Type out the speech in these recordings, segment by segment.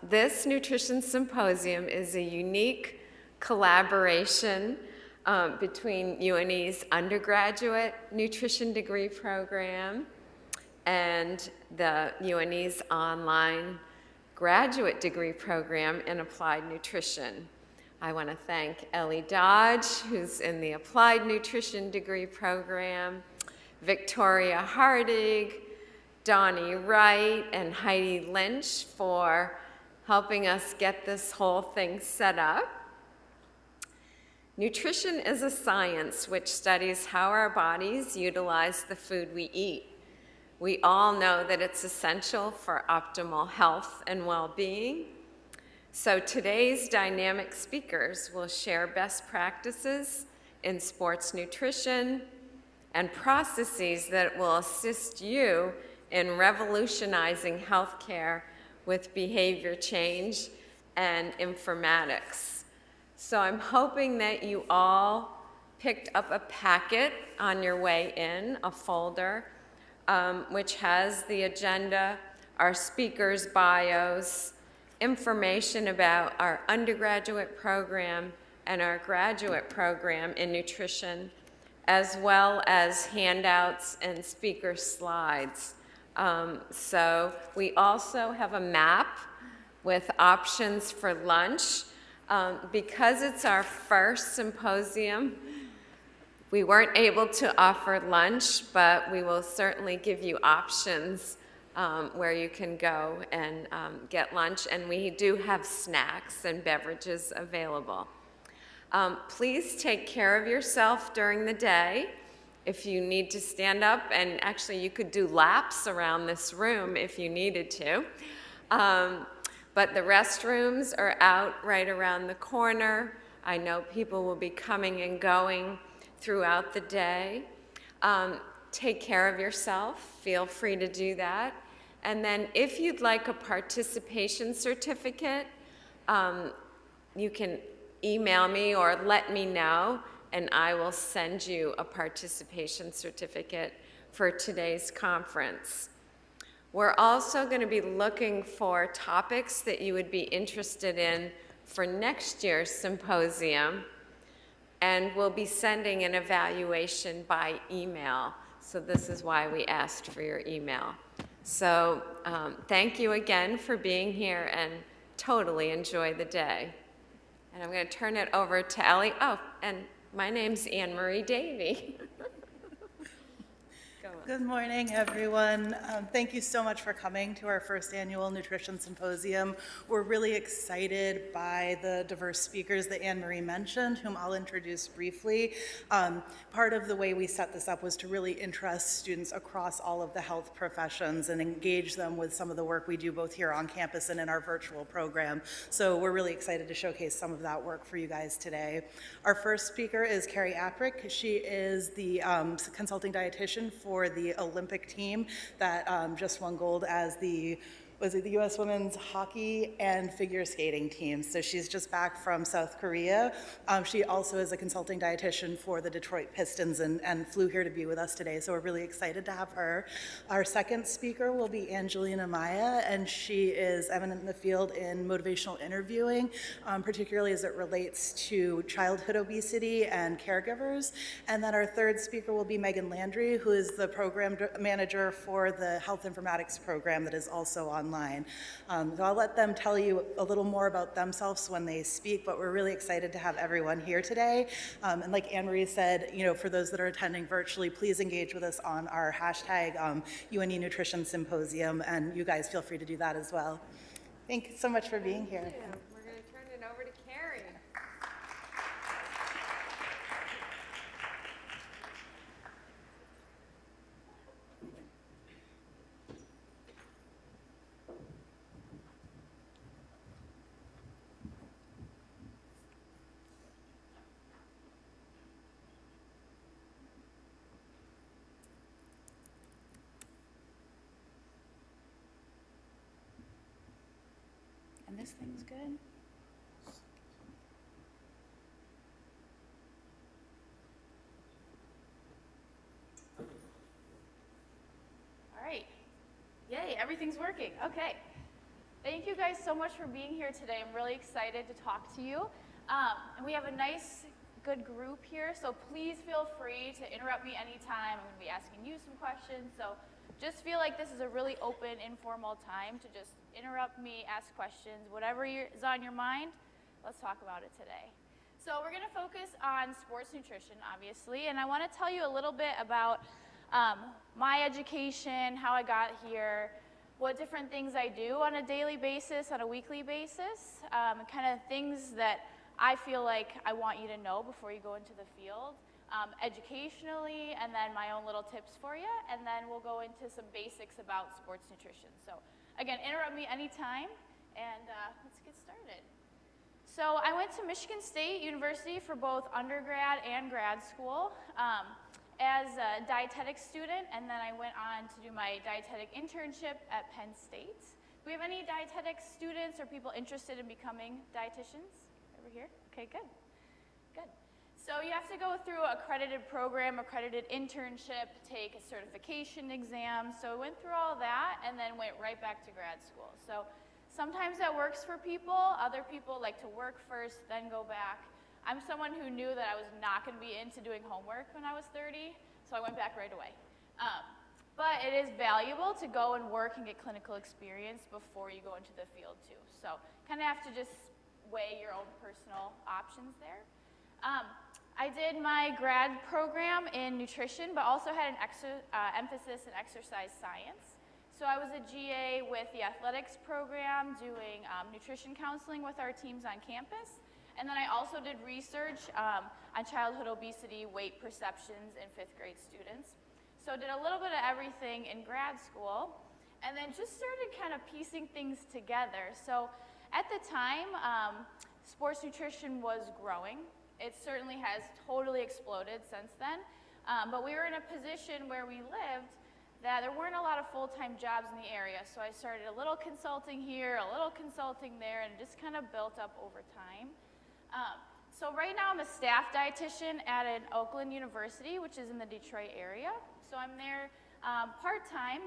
This Nutrition Symposium is a unique collaboration between UNE's undergraduate nutrition degree program and the UNE's online graduate degree program in applied nutrition. I want to thank Ellie Dodge, who's in the applied nutrition degree program, Victoria Hardig, Donnie Wright, and Heidi Lynch for helping us get this whole thing set up. Nutrition is a science which studies how our bodies utilize the food we eat. We all know that it's essential for optimal health and well-being. So today's dynamic speakers will share best practices in sports nutrition and processes that will assist you in revolutionizing healthcare with behavior change and informatics. So I'm hoping that you all picked up a packet on your way in, a folder, which has the agenda, our speakers' bios, information about our undergraduate program and our graduate program in nutrition, as well as handouts and speaker slides. So we also have a map with options for lunch. Because it's our first symposium, we weren't able to offer lunch, but we will certainly give you options where you can go and get lunch, and we do have snacks and beverages available. Please take care of yourself during the day. If you need to stand up, and actually you could do laps around this room if you needed to. But the restrooms are out right around the corner. I know people will be coming and going throughout the day. Take care of yourself. Feel free to do that. And then if you'd like a participation certificate, you can email me or let me know, and I will send you a participation certificate for today's conference. We're also going to be looking for topics that you would be interested in for next year's symposium, and we'll be sending an evaluation by email. So this is why we asked for your email. So thank you again for being here, and totally enjoy the day. And I'm going to turn it over to Ellie. Oh, and my name's Anne Marie Davey. Good morning, everyone. Thank you so much for coming to our first annual Nutrition Symposium. We're really excited by the diverse speakers that Anne-Marie mentioned, whom I'll introduce briefly. Part of the way we set this up was to really interest students across all of the health professions and engage them with some of the work we do both here on campus and in our virtual program. So we're really excited to showcase some of that work for you guys today. Our first speaker is Carrie Aprik. She is the consulting dietitian for the Olympic team that just won gold as the U.S. women's hockey and figure skating team. So she's just back from South Korea. She also is a consulting dietitian for the Detroit Pistons and flew here to be with us today. So we're really excited to have her. Our second speaker will be Angelina Maya, and she is eminent in the field in motivational interviewing, particularly as it relates to childhood obesity and caregivers. And then our third speaker will be Megan Landry, who is the program manager for the health informatics program that is also online. So I'll let them tell you a little more about themselves when they speak, but we're really excited to have everyone here today. And like Anne-Marie said, for those that are attending virtually, please engage with us on our hashtag UNE Nutrition Symposium, and you guys feel free to do that as well. Thank you so much for being here. We're going to turn it over to Carrie. And this thing's good. All right. Yay, everything's working. Okay. Thank you guys so much for being here today. I'm really excited to talk to you. And we have a nice, good group here, so please feel free to interrupt me anytime. I'm going to be asking you some questions, so just feel like this is a really open, informal time to just interrupt me, ask questions, whatever is on your mind, let's talk about it today. So we're going to focus on sports nutrition, obviously, and I want to tell you a little bit about my education, how I got here, what different things I do on a daily basis, on a weekly basis, kind of things that I feel like I want you to know before you go into the field, educationally, and then my own little tips for you, and then we'll go into some basics about sports nutrition. So again, interrupt me anytime, and let's get started. So I went to Michigan State University for both undergrad and grad school as a dietetic student, and then I went on to do my dietetic internship at Penn State. Do we have any dietetic students or people interested in becoming dietitians over here? Okay, good. Good. So you have to go through an accredited program, accredited internship, take a certification exam. So I went through all that and then went right back to grad school. So sometimes that works for people. Other people like to work first, then go back. I'm someone who knew that I was not going to be into doing homework when I was 30, so I went back right away. But it is valuable to go and work and get clinical experience before you go into the field too. So kind of have to just weigh your own personal options there. I did my grad program in nutrition, but also had an emphasis in exercise science. So I was a GA with the athletics program, doing nutrition counseling with our teams on campus. And then I also did research on childhood obesity, weight perceptions in 5th grade students. So did a little bit of everything in grad school, and then just started kind of piecing things together. So at the time, sports nutrition was growing. It certainly has totally exploded since then, but we were in a position where we lived that there weren't a lot of full-time jobs in the area. So I started a little consulting here, a little consulting there, and just kind of built up over time. So right now I'm a staff dietitian at an Oakland University, which is in the Detroit area. So I'm there part-time,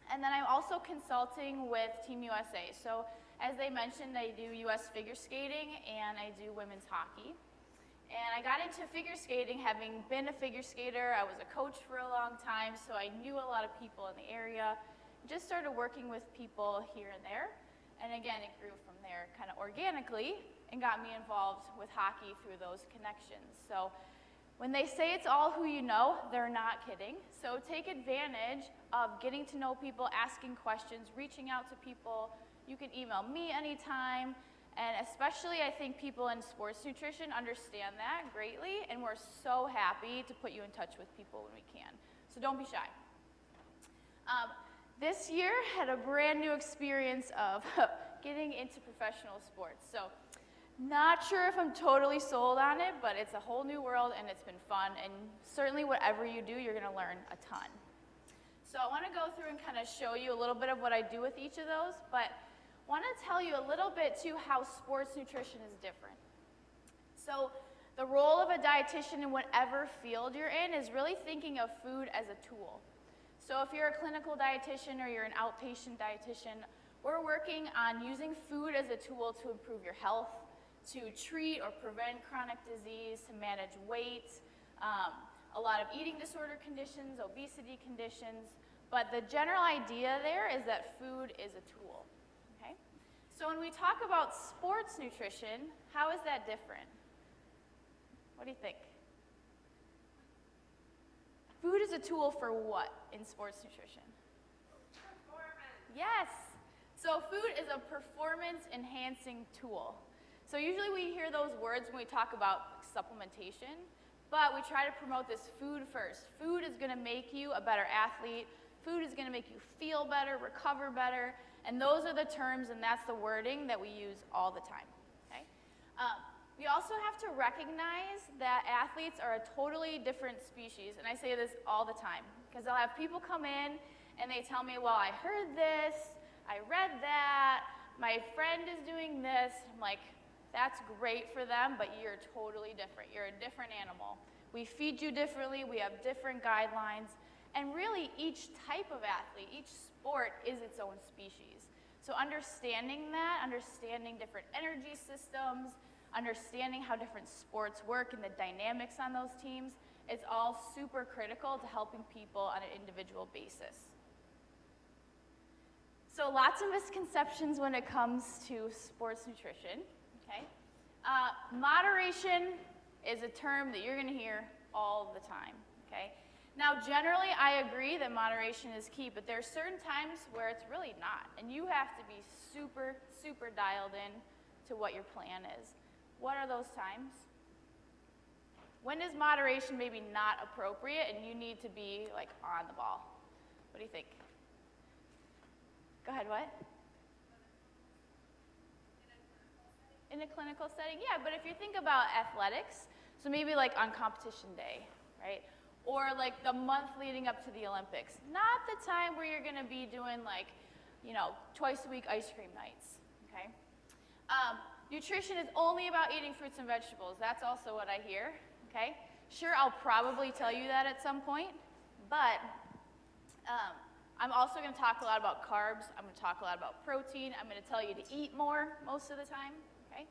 and then I'm also consulting with Team USA. So as they mentioned, I do US figure skating and I do women's hockey. And I got into figure skating having been a figure skater. I was a coach for a long time, so I knew a lot of people in the area. Just started working with people here and there. And again, it grew from there kind of organically and got me involved with hockey through those connections. So when they say it's all who you know, they're not kidding. So take advantage of getting to know people, asking questions, reaching out to people. You can email me anytime. And especially, I think people in sports nutrition understand that greatly, and we're so happy to put you in touch with people when we can. So don't be shy. This year had a brand new experience of getting into professional sports. So not sure if I'm totally sold on it, but it's a whole new world and it's been fun. And certainly whatever you do, you're gonna learn a ton. So I wanna go through and kind of show you a little bit of what I do with each of those, but want to tell you a little bit too how sports nutrition is different. So the role of a dietitian in whatever field you're in is really thinking of food as a tool. So if you're a clinical dietitian or you're an outpatient dietitian, we're working on using food as a tool to improve your health, to treat or prevent chronic disease, to manage weight, a lot of eating disorder conditions, obesity conditions, but the general idea there is that food is a tool. So when we talk about sports nutrition, how is that different? What do you think? Food is a tool for what in sports nutrition? Performance. Yes. So food is a performance-enhancing tool. So usually we hear those words when we talk about supplementation, but we try to promote this food first. Food is going to make you a better athlete. Food is going to make you feel better, recover better. And those are the terms, and that's the wording that we use all the time. Okay? We also have to recognize that athletes are a totally different species, and I say this all the time, because I'll have people come in and they tell me, well, I heard this, I read that, my friend is doing this. I'm like, that's great for them, but you're totally different. You're a different animal. We feed you differently, we have different guidelines. And really, each type of athlete, each sport is its own species. So understanding that, understanding different energy systems, understanding how different sports work and the dynamics on those teams, it's all super critical to helping people on an individual basis. So lots of misconceptions when it comes to sports nutrition, okay? Moderation is a term that you're gonna hear all the time, okay? Now, generally, I agree that moderation is key, but there are certain times where it's really not, and you have to be super, super dialed in to what your plan is. What are those times? When is moderation maybe not appropriate and you need to be like on the ball? What do you think? Go ahead, what? In a clinical setting? Yeah, but if you think about athletics, so maybe like on competition day, right? Or like the month leading up to the Olympics. Not the time where you're gonna be doing like, you know, twice a week ice cream nights, okay? Nutrition is only about eating fruits and vegetables. That's also what I hear, okay? Sure, I'll probably tell you that at some point, but I'm also gonna talk a lot about carbs. I'm gonna talk a lot about protein. I'm gonna tell you to eat more most of the time, okay?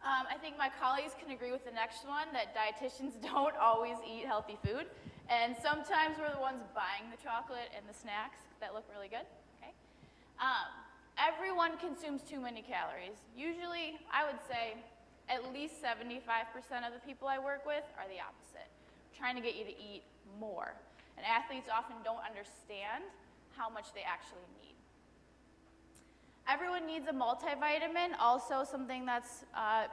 I think my colleagues can agree with the next one that dietitians don't always eat healthy food, and sometimes we're the ones buying the chocolate and the snacks that look really good, okay? Everyone consumes too many calories. Usually, I would say at least 75% of the people I work with are the opposite, trying to get you to eat more. And athletes often don't understand how much they actually need. Everyone needs a multivitamin, also something that's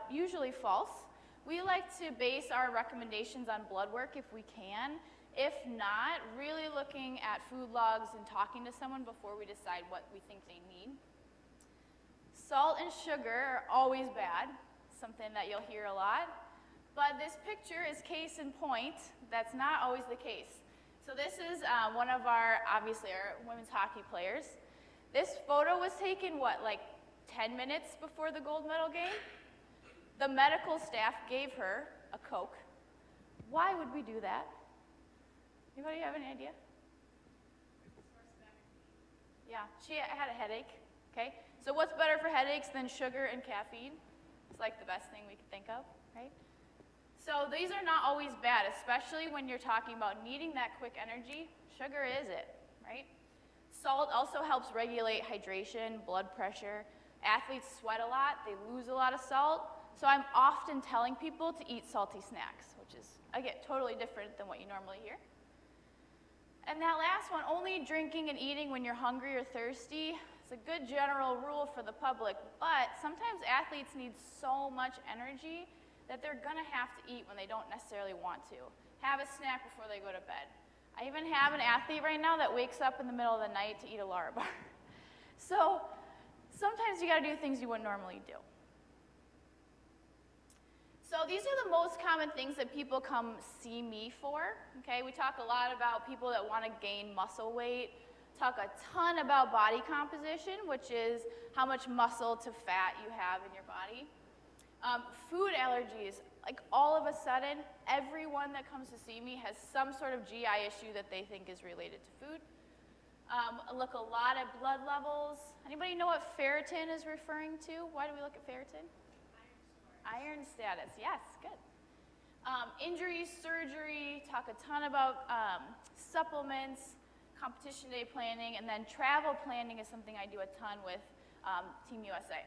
usually false. We like to base our recommendations on blood work if we can. If not, really looking at food logs and talking to someone before we decide what we think they need. Salt and sugar are always bad, something that you'll hear a lot. But this picture is case in point. That's not always the case. So this is one of our, obviously, our women's hockey players. This photo was taken, what, like 10 minutes before the gold medal game? The medical staff gave her a Coke. Why would we do that? Anybody have any idea? Yeah, she had a headache, okay? So what's better for headaches than sugar and caffeine? It's like the best thing we could think of, right? So these are not always bad, especially when you're talking about needing that quick energy. Sugar is it, right? Salt also helps regulate hydration, blood pressure. Athletes sweat a lot, they lose a lot of salt. So I'm often telling people to eat salty snacks, which is, again, totally different than what you normally hear. And that last one, only drinking and eating when you're hungry or thirsty, it's a good general rule for the public, but sometimes athletes need so much energy that they're gonna have to eat when they don't necessarily want to. Have a snack before they go to bed. I even have an athlete right now that wakes up in the middle of the night to eat a Lara-bar. So sometimes you gotta do things you wouldn't normally do. So these are the most common things that people come see me for, okay? We talk a lot about people that wanna gain muscle weight, talk a ton about body composition, which is how much muscle to fat you have in your body. Food allergies, like all of a sudden, everyone that comes to see me has some sort of GI issue that they think is related to food. Look a lot at blood levels. Anybody know what ferritin is referring to? Why do we look at ferritin? Iron status, yes, good. Injury, surgery, talk a ton about supplements, competition day planning, and then travel planning is something I do a ton with Team USA.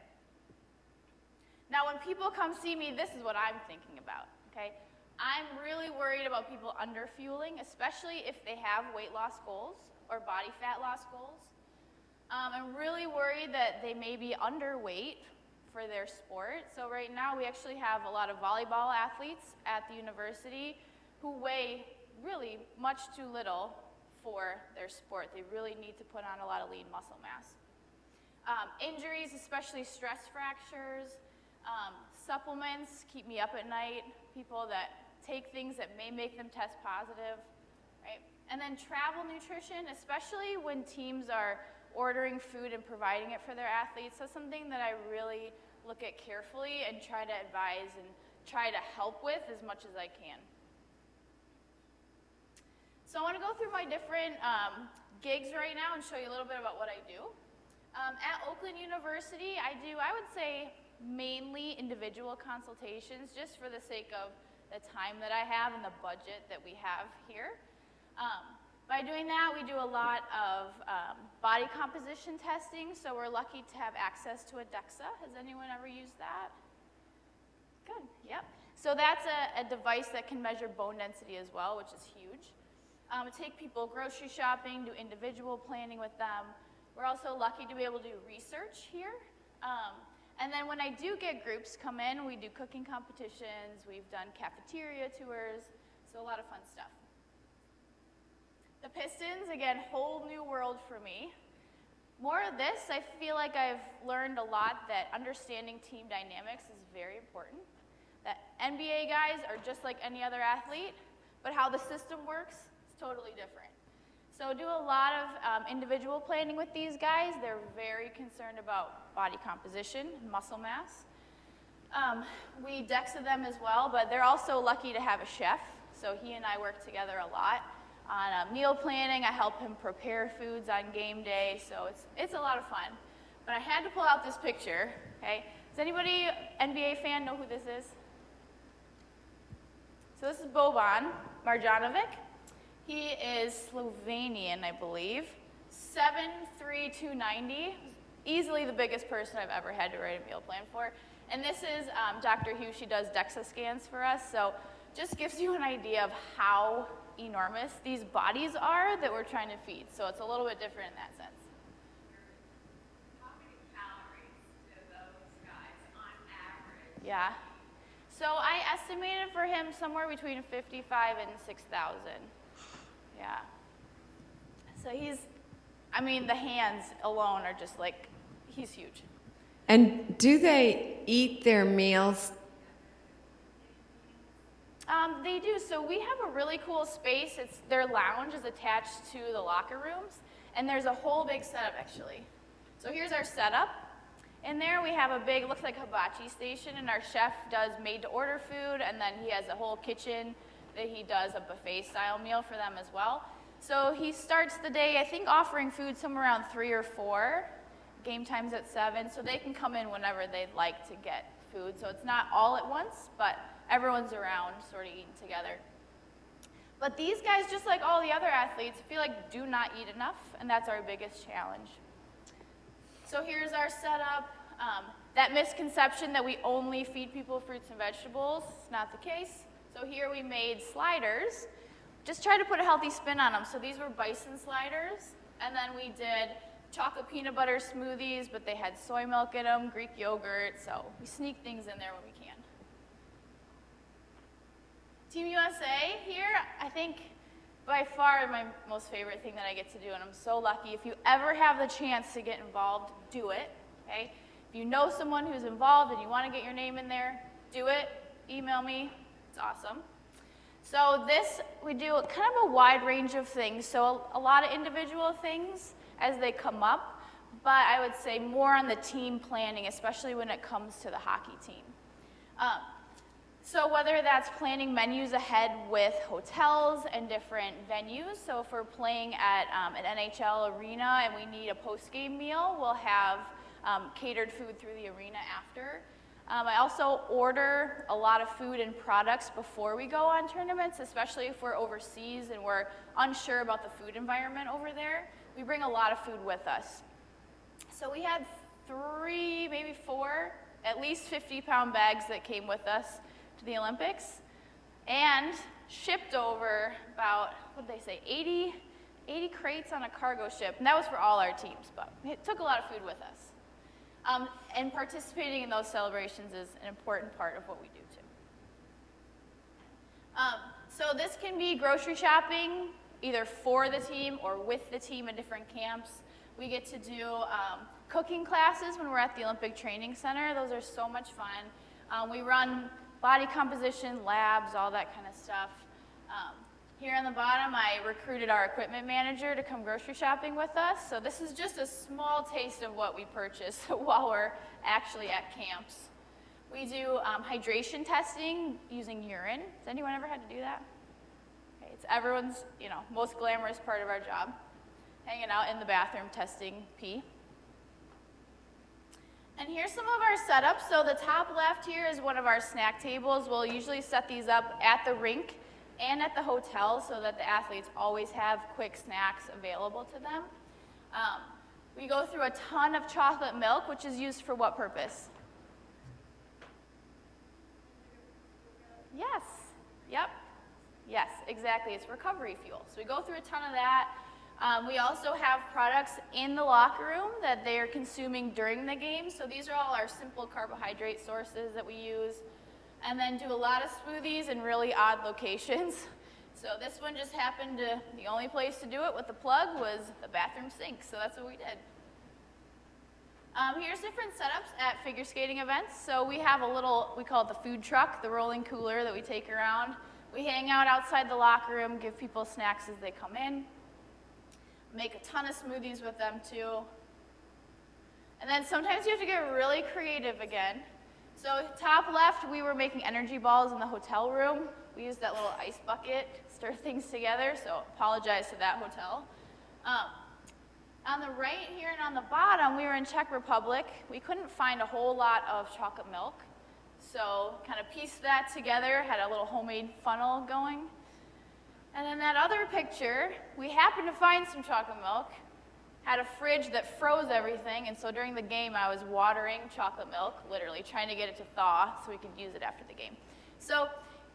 Now, when people come see me, this is what I'm thinking about, okay? I'm really worried about people underfueling, especially if they have weight loss goals or body fat loss goals. I'm really worried that they may be underweight for their sport. So right now, we actually have a lot of volleyball athletes at the university who weigh really much too little for their sport. They really need to put on a lot of lean muscle mass. Injuries, especially stress fractures, supplements keep me up at night, people that take things that may make them test positive, right? And then travel nutrition, especially when teams are ordering food and providing it for their athletes. That's something that I really look at carefully and try to advise and try to help with as much as I can. So I want to go through my different gigs right now and show you a little bit about what I do. At Oakland University, I would say, mainly individual consultations, just for the sake of the time that I have and the budget that we have here. By doing that, we do a lot of body composition testing, so we're lucky to have access to a DEXA. Has anyone ever used that? Good, yep. So that's a device that can measure bone density as well, which is huge. Take people grocery shopping, do individual planning with them. We're also lucky to be able to do research here. And then when I do get groups come in, we do cooking competitions, we've done cafeteria tours, so a lot of fun stuff. The Pistons, again, whole new world for me. More of this, I feel like I've learned a lot that understanding team dynamics is very important. That NBA guys are just like any other athlete, but how the system works is totally different. So do a lot of individual planning with these guys. They're very concerned about body composition, muscle mass. We DEXA them as well, but they're also lucky to have a chef. So he and I work together a lot on meal planning. I help him prepare foods on game day, so it's a lot of fun. But I had to pull out this picture, okay? Does anybody, NBA fan, know who this is? So this is Boban Marjanovic. He is Slovenian, I believe. 7'3", 290. Easily the biggest person I've ever had to write a meal plan for. And this is Dr. Hughes. She does DEXA scans for us. So just gives you an idea of how enormous these bodies are that we're trying to feed. So it's a little bit different in that sense. How many calories do those guys on average? Yeah. So I estimated for him somewhere between 55 and 6,000. Yeah. So I mean, the hands alone are just like, he's huge. And do they eat their meals? They do. So we have a really cool space. Their lounge is attached to the locker rooms, and there's a whole big setup, actually. So here's our setup. In there we have a big, looks like hibachi station, and our chef does made-to-order food, and then he has a whole kitchen that he does a buffet-style meal for them as well. So he starts the day, I think, offering food somewhere around 3 or 4. Game time's at 7, so they can come in whenever they'd like to get food. So it's not all at once, but everyone's around sort of eating together. But these guys, just like all the other athletes, feel like do not eat enough, and that's our biggest challenge. So here's our setup. That misconception that we only feed people fruits and vegetables, it's not the case. So here we made sliders. Just try to put a healthy spin on them. So these were bison sliders, and then we did chocolate peanut butter smoothies, but they had soy milk in them, Greek yogurt, so we sneak things in there when we can. Team USA here, I think by far my most favorite thing that I get to do, and I'm so lucky. If you ever have the chance to get involved, do it, okay? If you know someone who's involved and you want to get your name in there, do it. Email me. It's awesome. So this, we do kind of a wide range of things. So a lot of individual things as they come up, but I would say more on the team planning, especially when it comes to the hockey team. So whether that's planning menus ahead with hotels and different venues, so if we're playing at an NHL arena and we need a post-game meal, we'll have catered food through the arena after. I also order a lot of food and products before we go on tournaments, especially if we're overseas and we're unsure about the food environment over there. We bring a lot of food with us. So we had 3, maybe 4, at least 50-pound bags that came with us to the Olympics and shipped over about, what did they say, 80 crates on a cargo ship. And that was for all our teams, but it took a lot of food with us. And participating in those celebrations is an important part of what we do too. So this can be grocery shopping, either for the team or with the team in different camps. We get to do cooking classes when we're at the Olympic Training Center. Those are so much fun. We run body composition, labs, all that kind of stuff. Here on the bottom, I recruited our equipment manager to come grocery shopping with us. So this is just a small taste of what we purchase while we're actually at camps. We do hydration testing using urine. Has anyone ever had to do that? Okay, it's everyone's, most glamorous part of our job. Hanging out in the bathroom testing pee. And here's some of our setups. So the top left here is one of our snack tables. We'll usually set these up at the rink and at the hotel so that the athletes always have quick snacks available to them. We go through a ton of chocolate milk, which is used for what purpose? Yes. Yep. Yes, exactly. It's recovery fuel. So we go through a ton of that. We also have products in the locker room that they are consuming during the game. So these are all our simple carbohydrate sources that we use. And then do a lot of smoothies in really odd locations. So this one just happened to, the only place to do it with the plug was the bathroom sink. So that's what we did. Here's different setups at figure skating events. So we have a little, we call it the food truck, the rolling cooler that we take around. We hang out outside the locker room, give people snacks as they come in. Make a ton of smoothies with them too. And then sometimes you have to get really creative again. So top left, we were making energy balls in the hotel room. We used that little ice bucket, stir things together, so apologize to that hotel. On the right here and on the bottom, we were in Czech Republic. We couldn't find a whole lot of chocolate milk. So kind of pieced that together, had a little homemade funnel going. And then that other picture, we happened to find some chocolate milk, had a fridge that froze everything, and so during the game I was watering chocolate milk, literally trying to get it to thaw so we could use it after the game. So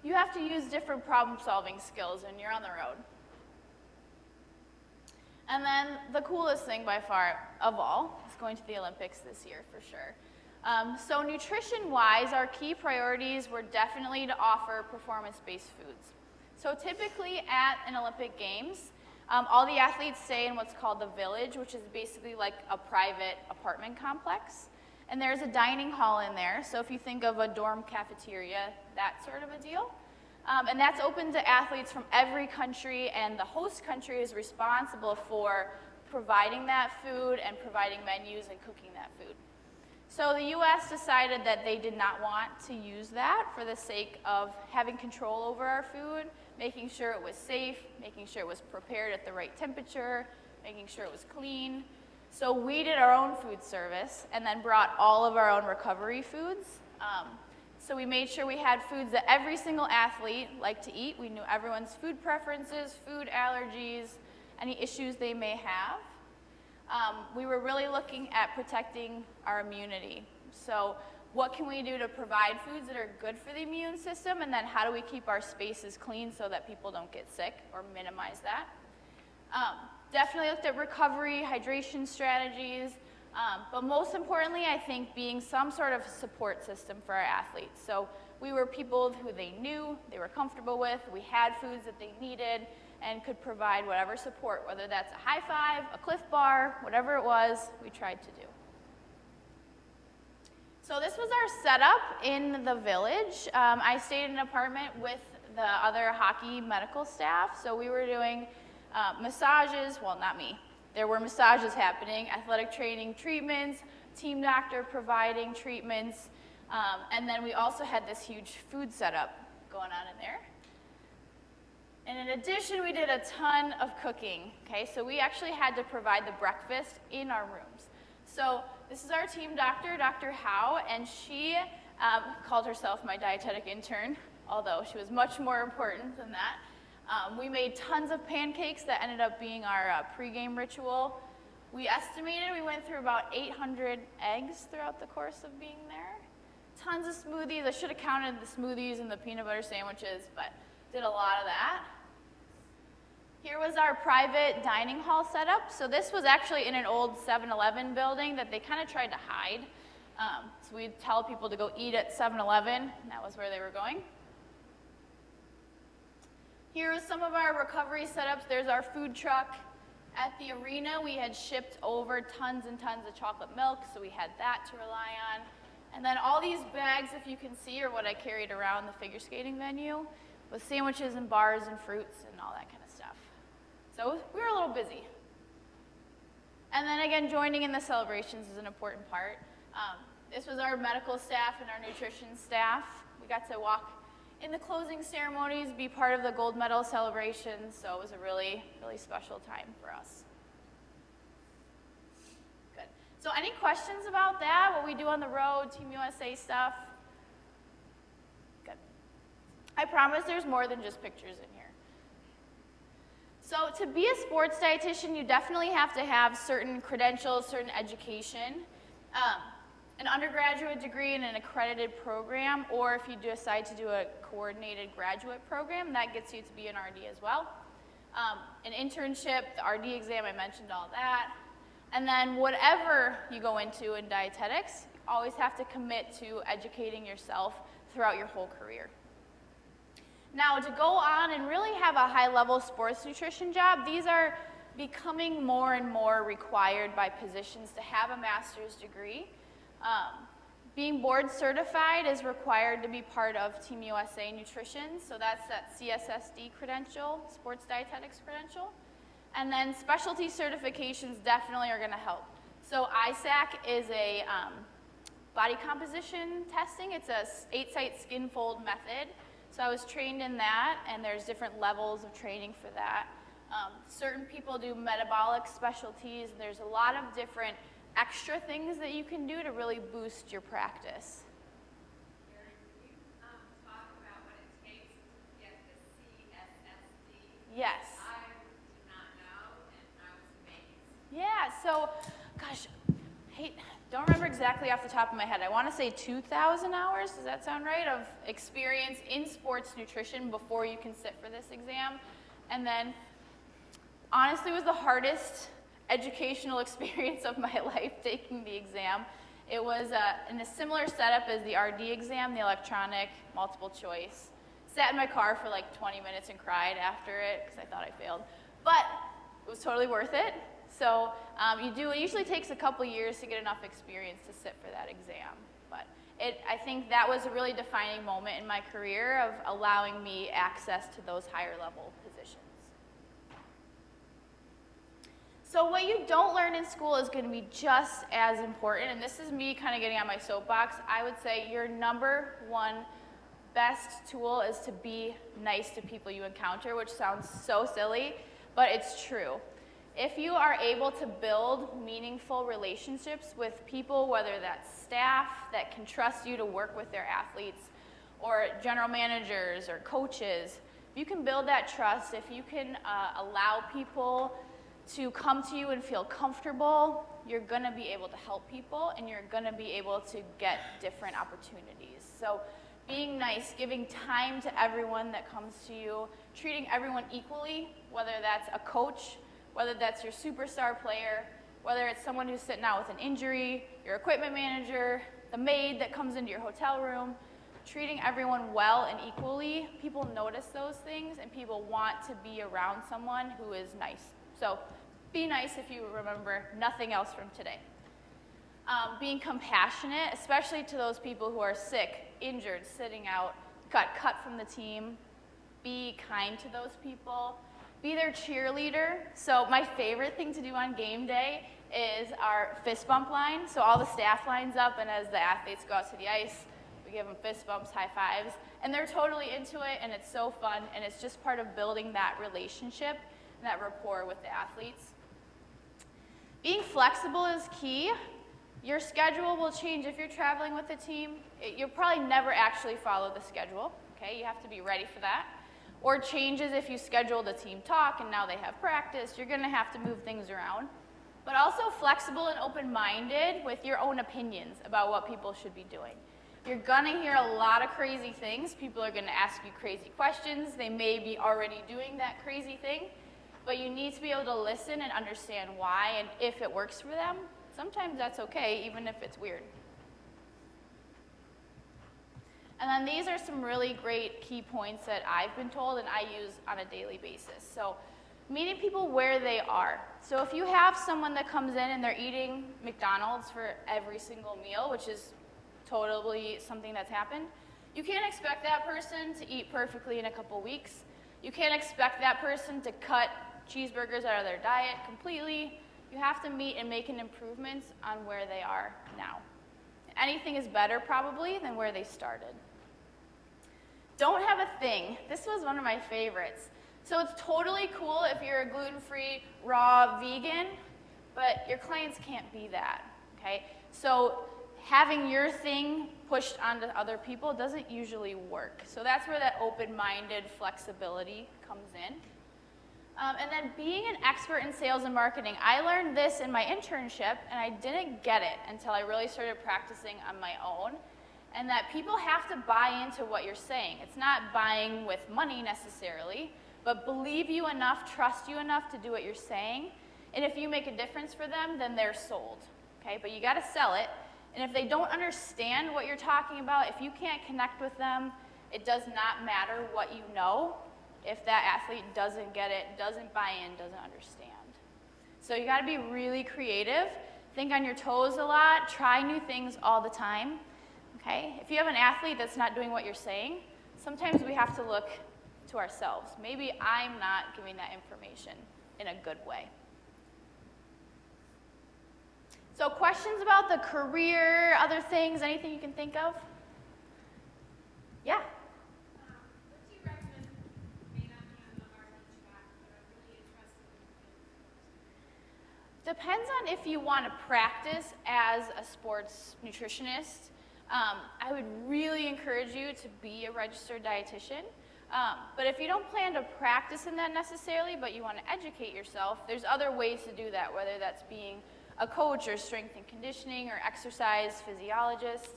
you have to use different problem-solving skills when you're on the road. And then the coolest thing by far of all is going to the Olympics this year for sure. So nutrition-wise, our key priorities were definitely to offer performance-based foods. So typically at an Olympic Games, all the athletes stay in what's called the village, which is basically like a private apartment complex. And there's a dining hall in there. So if you think of a dorm cafeteria, that sort of a deal. And that's open to athletes from every country, and the host country is responsible for providing that food and providing menus and cooking that food. So the US decided that they did not want to use that for the sake of having control over our food, making sure it was safe, making sure it was prepared at the right temperature, making sure it was clean. So we did our own food service and then brought all of our own recovery foods. So we made sure we had foods that every single athlete liked to eat. We knew everyone's food preferences, food allergies, any issues they may have. We were really looking at protecting our immunity. So what can we do to provide foods that are good for the immune system, and then how do we keep our spaces clean so that people don't get sick or minimize that? Definitely looked at recovery, hydration strategies, but most importantly, I think being some sort of support system for our athletes. So we were people who they knew, they were comfortable with, we had foods that they needed, and could provide whatever support, whether that's a high five, a Cliff Bar, whatever it was, we tried to do. So this was our setup in the village. I stayed in an apartment with the other hockey medical staff, so we were doing massages, well, not me. There were massages happening, athletic training treatments, team doctor providing treatments, and then we also had this huge food setup going on in there. And in addition, we did a ton of cooking, okay? So we actually had to provide the breakfast in our rooms. So this is our team doctor, Dr. Howe, and she called herself my dietetic intern, although she was much more important than that. We made tons of pancakes that ended up being our pregame ritual. We estimated we went through about 800 eggs throughout the course of being there. Tons of smoothies. I should have counted the smoothies and the peanut butter sandwiches, but did a lot of that. Here was our private dining hall setup. So this was actually in an old 7-Eleven building that they kind of tried to hide. So we'd tell people to go eat at 7-Eleven, and that was where they were going. Here are some of our recovery setups. There's our food truck. At the arena, we had shipped over tons and tons of chocolate milk, so we had that to rely on. And then all these bags, if you can see, are what I carried around the figure skating venue with sandwiches and bars and fruits and all that kind of stuff. So we were a little busy. And then again, joining in the celebrations is an important part. This was our medical staff and our nutrition staff. We got to walk in the closing ceremonies, be part of the gold medal celebrations, so it was a really, really special time for us. Good. So any questions about that, what we do on the road, Team USA stuff? Good. I promise there's more than just pictures in here. So to be a sports dietitian, you definitely have to have certain credentials, certain education, an undergraduate degree in an accredited program, or if you decide to do a coordinated graduate program, that gets you to be an RD as well. An internship, the RD exam, I mentioned all that. And then whatever you go into in dietetics, you always have to commit to educating yourself throughout your whole career. Now, to go on and really have a high-level sports nutrition job, these are becoming more and more required by positions to have a master's degree. Being board certified is required to be part of Team USA Nutrition, so that's that CSSD credential, Sports Dietetics credential. And then specialty certifications definitely are going to help. So ISAC is a body composition testing. It's a 8-site skin fold method. So I was trained in that, and there's different levels of training for that. Certain people do metabolic specialties. There's a lot of different extra things that you can do to really boost your practice. Carrie, can you talk about what it takes to get the CSSD? Yes. I did not know, and I was amazed. Yeah, so, gosh, don't remember exactly off the top of my head. I want to say 2,000 hours, does that sound right, of experience in sports nutrition before you can sit for this exam. And then, honestly, it was the hardest educational experience of my life taking the exam. It was in a similar setup as the RD exam, the electronic multiple choice. Sat in my car for like 20 minutes and cried after it because I thought I failed. But it was totally worth it. So it usually takes a couple years to get enough experience to sit for that exam. But I think that was a really defining moment in my career of allowing me access to those higher level positions. So what you don't learn in school is going to be just as important, and this is me kind of getting on my soapbox. I would say your number one best tool is to be nice to people you encounter, which sounds so silly, but it's true. If you are able to build meaningful relationships with people, whether that's staff that can trust you to work with their athletes, or general managers or coaches, if you can build that trust, if you can allow people to come to you and feel comfortable, you're going to be able to help people and you're going to be able to get different opportunities. So being nice, giving time to everyone that comes to you, treating everyone equally, whether that's a coach, whether that's your superstar player, whether it's someone who's sitting out with an injury, your equipment manager, the maid that comes into your hotel room, treating everyone well and equally, people notice those things and people want to be around someone who is nice. So be nice if you remember nothing else from today. Being compassionate, especially to those people who are sick, injured, sitting out, got cut from the team. Be kind to those people. Be their cheerleader. So my favorite thing to do on game day is our fist bump line. So all the staff lines up, and as the athletes go out to the ice, we give them fist bumps, high fives, and they're totally into it, and it's so fun, and it's just part of building that relationship and that rapport with the athletes. Being flexible is key. Your schedule will change if you're traveling with a team. You'll probably never actually follow the schedule, okay? You have to be ready for that. Or changes if you scheduled a team talk and now they have practice. You're going to have to move things around. But also flexible and open-minded with your own opinions about what people should be doing. You're going to hear a lot of crazy things. People are going to ask you crazy questions. They may be already doing that crazy thing. But you need to be able to listen and understand why, and if it works for them, sometimes that's okay, even if it's weird. And then these are some really great key points that I've been told and I use on a daily basis. So meeting people where they are. So if you have someone that comes in and they're eating McDonald's for every single meal, which is totally something that's happened, you can't expect that person to eat perfectly in a couple weeks. You can't expect that person to cut cheeseburgers out of their diet completely. You have to meet and make an improvements on where they are now. Anything is better probably than where they started. Don't have a thing. This was one of my favorites. So it's totally cool if you're a gluten-free, raw vegan, but your clients can't be that, okay? So having your thing pushed onto other people doesn't usually work. So that's where that open-minded flexibility comes in. And then being an expert in sales and marketing, I learned this in my internship, and I didn't get it until I really started practicing on my own, and that people have to buy into what you're saying. It's not buying with money necessarily, but believe you enough, trust you enough to do what you're saying, and if you make a difference for them, then they're sold, okay? But you gotta sell it, and if they don't understand what you're talking about, if you can't connect with them, it does not matter what you know. If that athlete doesn't get it, doesn't buy in, doesn't understand. So you gotta be really creative, think on your toes a lot, try new things all the time, okay? If you have an athlete that's not doing what you're saying, sometimes we have to look to ourselves. Maybe I'm not giving that information in a good way. So questions about the career, other things, anything you can think of? Yeah? Depends on if you want to practice as a sports nutritionist. I would really encourage you to be a registered dietitian. But if you don't plan to practice in that necessarily, but you want to educate yourself, there's other ways to do that, whether that's being a coach or strength and conditioning or exercise physiologist.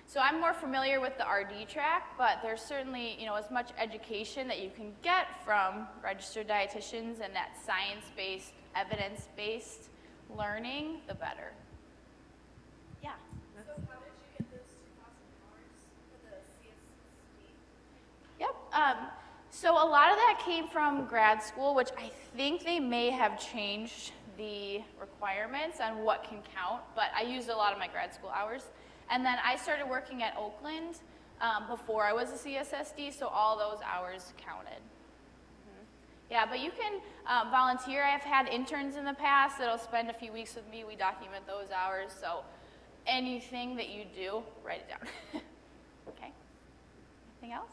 So I'm more familiar with the RD track, but there's certainly, as much education that you can get from registered dietitians and that science-based, evidence-based learning, the better. Yeah. So how did you get those 2,000 hours for the CSSD? Yep. So a lot of that came from grad school, which I think they may have changed the requirements on what can count, but I used a lot of my grad school hours. And then I started working at Oakland before I was a CSSD, so all those hours counted. Yeah, but you can volunteer. I've had interns in the past that'll spend a few weeks with me. We document those hours, so anything that you do, write it down. Okay, anything else?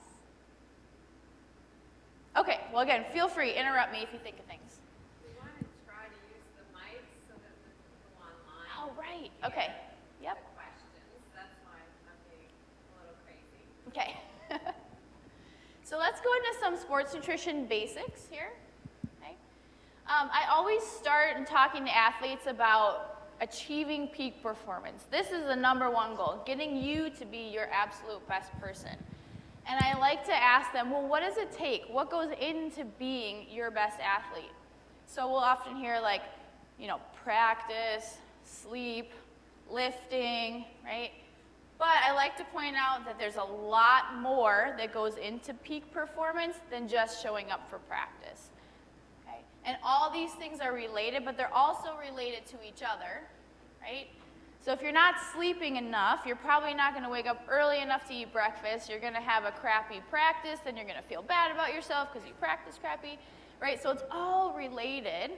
Okay, well again, feel free, interrupt me if you think of things. We want to try to use the mics so that the people online Oh, right, okay, yep, the questions. That's why I'm being a little crazy. okay. So let's go into some sports nutrition basics here. Okay. I always start in talking to athletes about achieving peak performance. This is the #1 goal, getting you to be your absolute best person. And I like to ask them, well, what does it take? What goes into being your best athlete? So we'll often hear practice, sleep, lifting, right? But I like to point out that there's a lot more that goes into peak performance than just showing up for practice. Okay? And all these things are related, but they're also related to each other, right? So if you're not sleeping enough, you're probably not going to wake up early enough to eat breakfast. You're going to have a crappy practice, then you're going to feel bad about yourself because you practice crappy, right? So it's all related.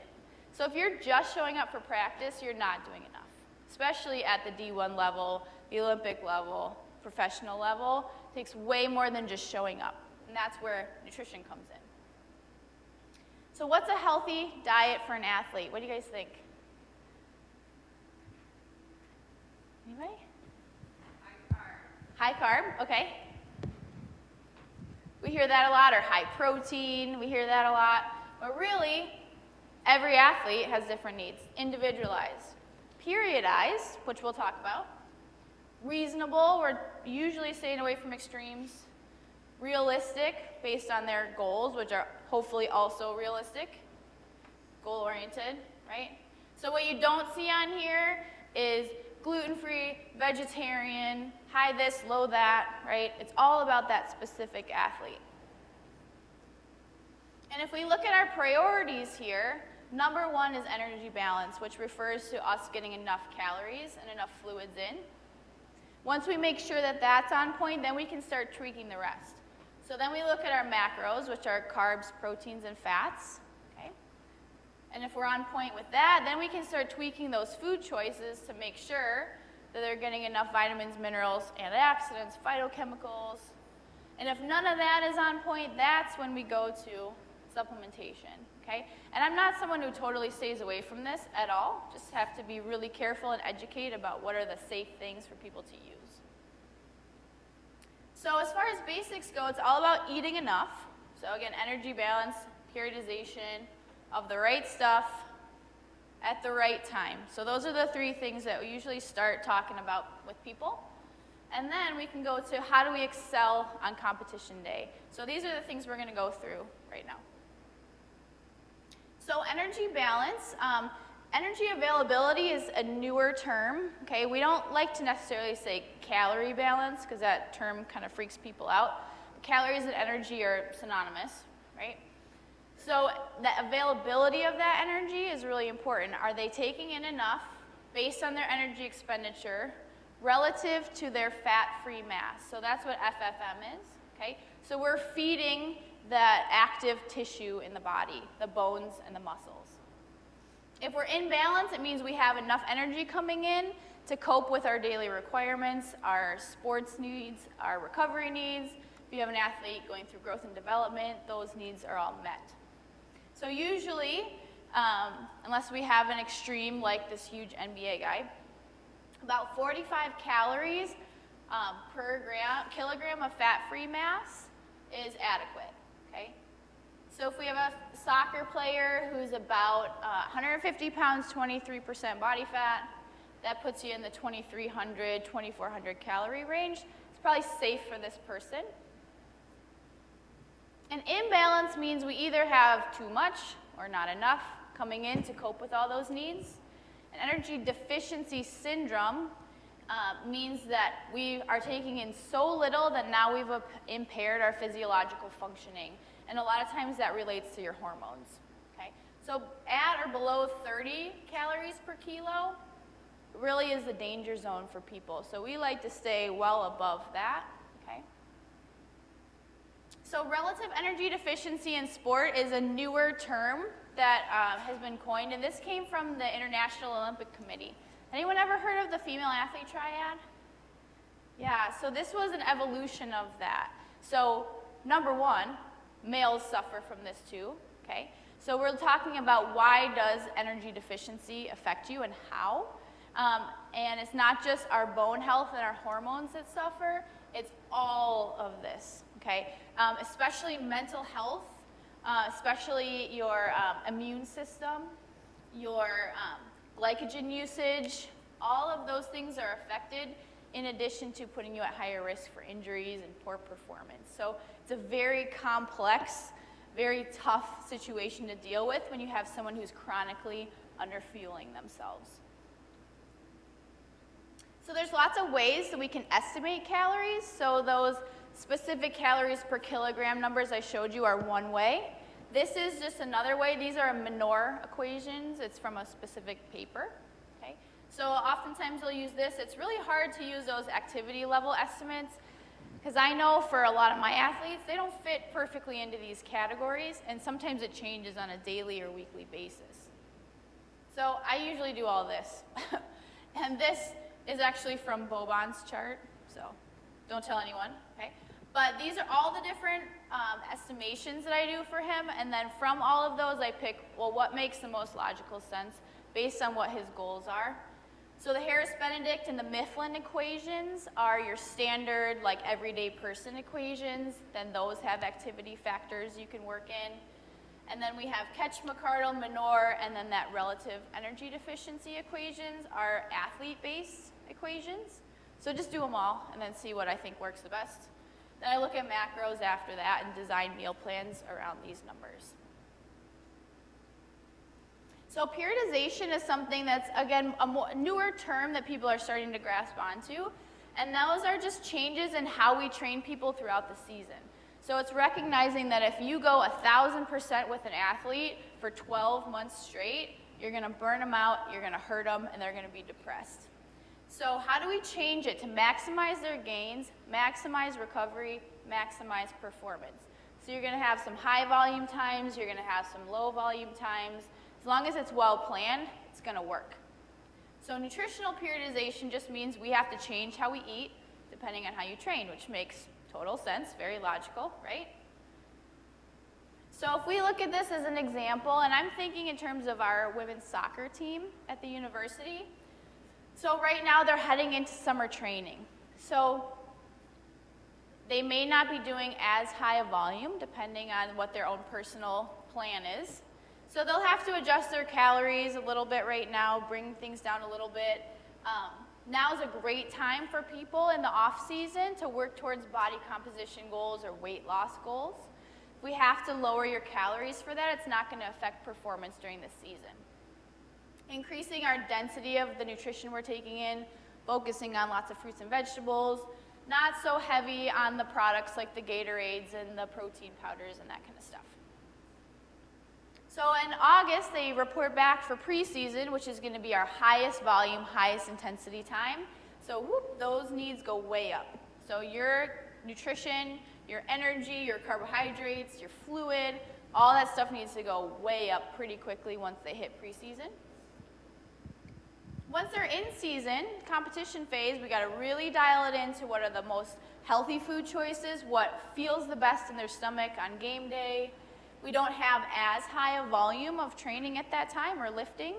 So if you're just showing up for practice, you're not doing enough, especially at the D1 level, the Olympic level, professional level. It takes way more than just showing up, and that's where nutrition comes in. So what's a healthy diet for an athlete? What do you guys think? Anybody? High carb, okay. We hear that a lot, or high protein, we hear that a lot. But really, every athlete has different needs, individualized. Periodized, which we'll talk about. Reasonable, we're usually staying away from extremes. Realistic, based on their goals, which are hopefully also realistic. Goal-oriented, right? So what you don't see on here is gluten-free, vegetarian, high this, low that, right? It's all about that specific athlete. And if we look at our priorities here, #1 is energy balance, which refers to us getting enough calories and enough fluids in. Once we make sure that that's on point, then we can start tweaking the rest. So then we look at our macros, which are carbs, proteins, and fats. Okay? And if we're on point with that, then we can start tweaking those food choices to make sure that they're getting enough vitamins, minerals, antioxidants, phytochemicals. And if none of that is on point, that's when we go to supplementation. okay? And I'm not someone who totally stays away from this at all, just have to be really careful and educate about what are the safe things for people to use. So as far as basics go, it's all about eating enough. So again, energy balance, periodization of the right stuff at the right time. So those are the three things that we usually start talking about with people. And then we can go to how do we excel on competition day. So these are the things we're going to go through right now. So energy balance, energy availability is a newer term, okay? We don't like to necessarily say calorie balance because that term kind of freaks people out. Calories and energy are synonymous, right? So the availability of that energy is really important. Are they taking in enough based on their energy expenditure relative to their fat-free mass? So that's what FFM is, okay? So we're feeding that active tissue in the body, the bones and the muscles. If we're in balance, it means we have enough energy coming in to cope with our daily requirements, our sports needs, our recovery needs. If you have an athlete going through growth and development, those needs are all met. So usually, unless we have an extreme like this huge NBA guy, about 45 calories per kilogram of fat-free mass is adequate, okay? So if we have a soccer player who's about 150 pounds, 23% body fat, that puts you in the 2,300, 2,400 calorie range. It's probably safe for this person. An imbalance means we either have too much or not enough coming in to cope with all those needs. An energy deficiency syndrome means that we are taking in so little that now we've impaired our physiological functioning. And a lot of times that relates to your hormones. Okay? So at or below 30 calories per kilo really is the danger zone for people. So we like to stay well above that. Okay? So relative energy deficiency in sport is a newer term that has been coined, and this came from the International Olympic Committee. Anyone ever heard of the female athlete triad? Yeah, so this was an evolution of that. So number one, males suffer from this too, okay? So we're talking about why does energy deficiency affect you and how. And it's not just our bone health and our hormones that suffer, it's all of this, okay? Especially mental health, especially your immune system, your glycogen usage, all of those things are affected in addition to putting you at higher risk for injuries and poor performance. So it's a very complex, very tough situation to deal with when you have someone who's chronically underfueling themselves. So there's lots of ways that we can estimate calories. So those specific calories per kilogram numbers I showed you are one way. This is just another way. These are Minor equations. It's from a specific paper. Okay? So oftentimes we'll use this. It's really hard to use those activity level estimates because I know for a lot of my athletes, they don't fit perfectly into these categories, and sometimes it changes on a daily or weekly basis. So I usually do all this. And this is actually from Boban's chart, so don't tell anyone, okay? But these are all the different estimations that I do for him, and then from all of those I pick, well, what makes the most logical sense based on what his goals are. So the Harris-Benedict and the Mifflin equations are your standard, like, everyday person equations. Then those have activity factors you can work in. And then we have Ketch, McCardle, Minor, and then that relative energy deficiency equations are athlete-based equations. So just do them all and then see what I think works the best. Then I look at macros after that and design meal plans around these numbers. So periodization is something that's, again, a newer term that people are starting to grasp onto. And those are just changes in how we train people throughout the season. So it's recognizing that if you go 1,000% with an athlete for 12 months straight, you're going to burn them out, you're going to hurt them, and they're going to be depressed. So how do we change it to maximize their gains, maximize recovery, maximize performance? So you're going to have some high volume times, you're going to have some low volume times. As long as it's well planned, it's going to work. So nutritional periodization just means we have to change how we eat depending on how you train, which makes total sense, very logical, right? So if we look at this as an example, and I'm thinking in terms of our women's soccer team at the university. So right now they're heading into summer training. So they may not be doing as high a volume depending on what their own personal plan is. So they'll have to adjust their calories a little bit right now, bring things down a little bit. Now is a great time for people in the off season to work towards body composition goals or weight loss goals. If we have to lower your calories for that, it's not going to affect performance during the season. Increasing our density of the nutrition we're taking in, focusing on lots of fruits and vegetables, not so heavy on the products like the Gatorades and the protein powders and that kind of stuff. So in August, they report back for preseason, which is going to be our highest volume, highest intensity time. So whoop, those needs go way up. So your nutrition, your energy, your carbohydrates, your fluid, all that stuff needs to go way up pretty quickly once they hit preseason. Once they're in season, competition phase, we got to really dial it into what are the most healthy food choices, what feels the best in their stomach on game day. We don't have as high a volume of training at that time or lifting,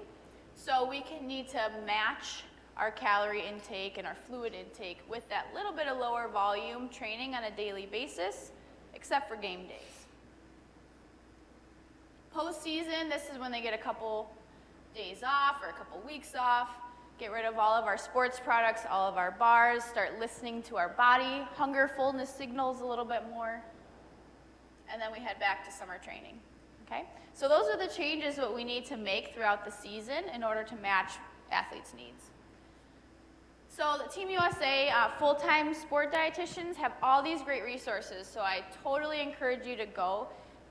so we can need to match our calorie intake and our fluid intake with that little bit of lower volume training on a daily basis, except for game days. Postseason, this is when they get a couple days off or a couple weeks off, get rid of all of our sports products, all of our bars, start listening to our body, hunger, fullness signals a little bit more, and then we head back to summer training, okay? So those are the changes that we need to make throughout the season in order to match athletes' needs. So the Team USA full-time sport dietitians have all these great resources, so I totally encourage you to go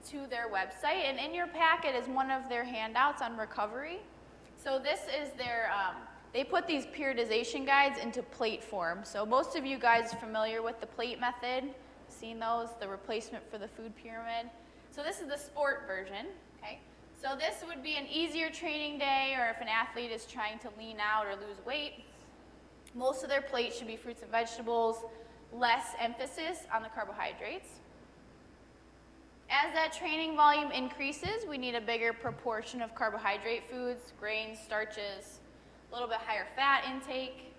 to their website, and in your packet is one of their handouts on recovery. So this is their, they put these periodization guides into plate form. So most of you guys are familiar with the plate method, seen those, the replacement for the food pyramid. So this is the sport version, okay? So this would be an easier training day, or if an athlete is trying to lean out or lose weight, most of their plate should be fruits and vegetables, less emphasis on the carbohydrates. As that training volume increases, we need a bigger proportion of carbohydrate foods, grains, starches, a little bit higher fat intake.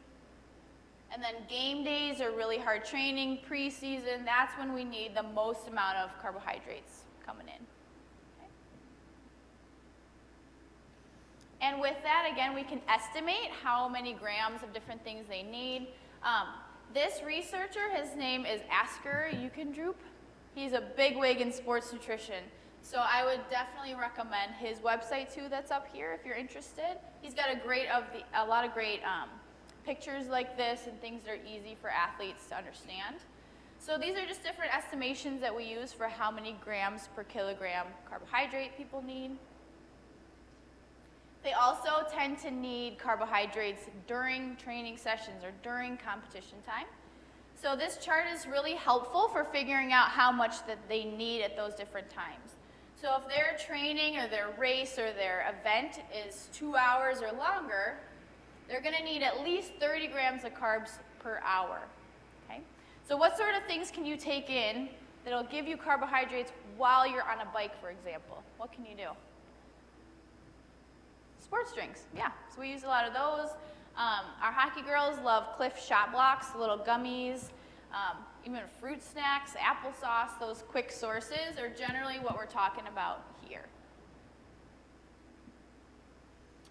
And then game days are really hard training, preseason, that's when we need the most amount of carbohydrates coming in. Okay. And with that, again, we can estimate how many grams of different things they need. This researcher, his name is Asker Ukendrup. He's a bigwig in sports nutrition. So I would definitely recommend his website too that's up here if you're interested. He's got a lot of great pictures like this and things that are easy for athletes to understand. So these are just different estimations that we use for how many grams per kilogram carbohydrate people need. They also tend to need carbohydrates during training sessions or during competition time. So this chart is really helpful for figuring out how much that they need at those different times. So if their training or their race or their event is 2 hours or longer, they're going to need at least 30 grams of carbs per hour. Okay? So what sort of things can you take in that'll give you carbohydrates while you're on a bike, for example? What can you do? Sports drinks, yeah. So we use a lot of those. Our hockey girls love Cliff shot blocks, little gummies, even fruit snacks, applesauce. Those quick sources are generally what we're talking about here.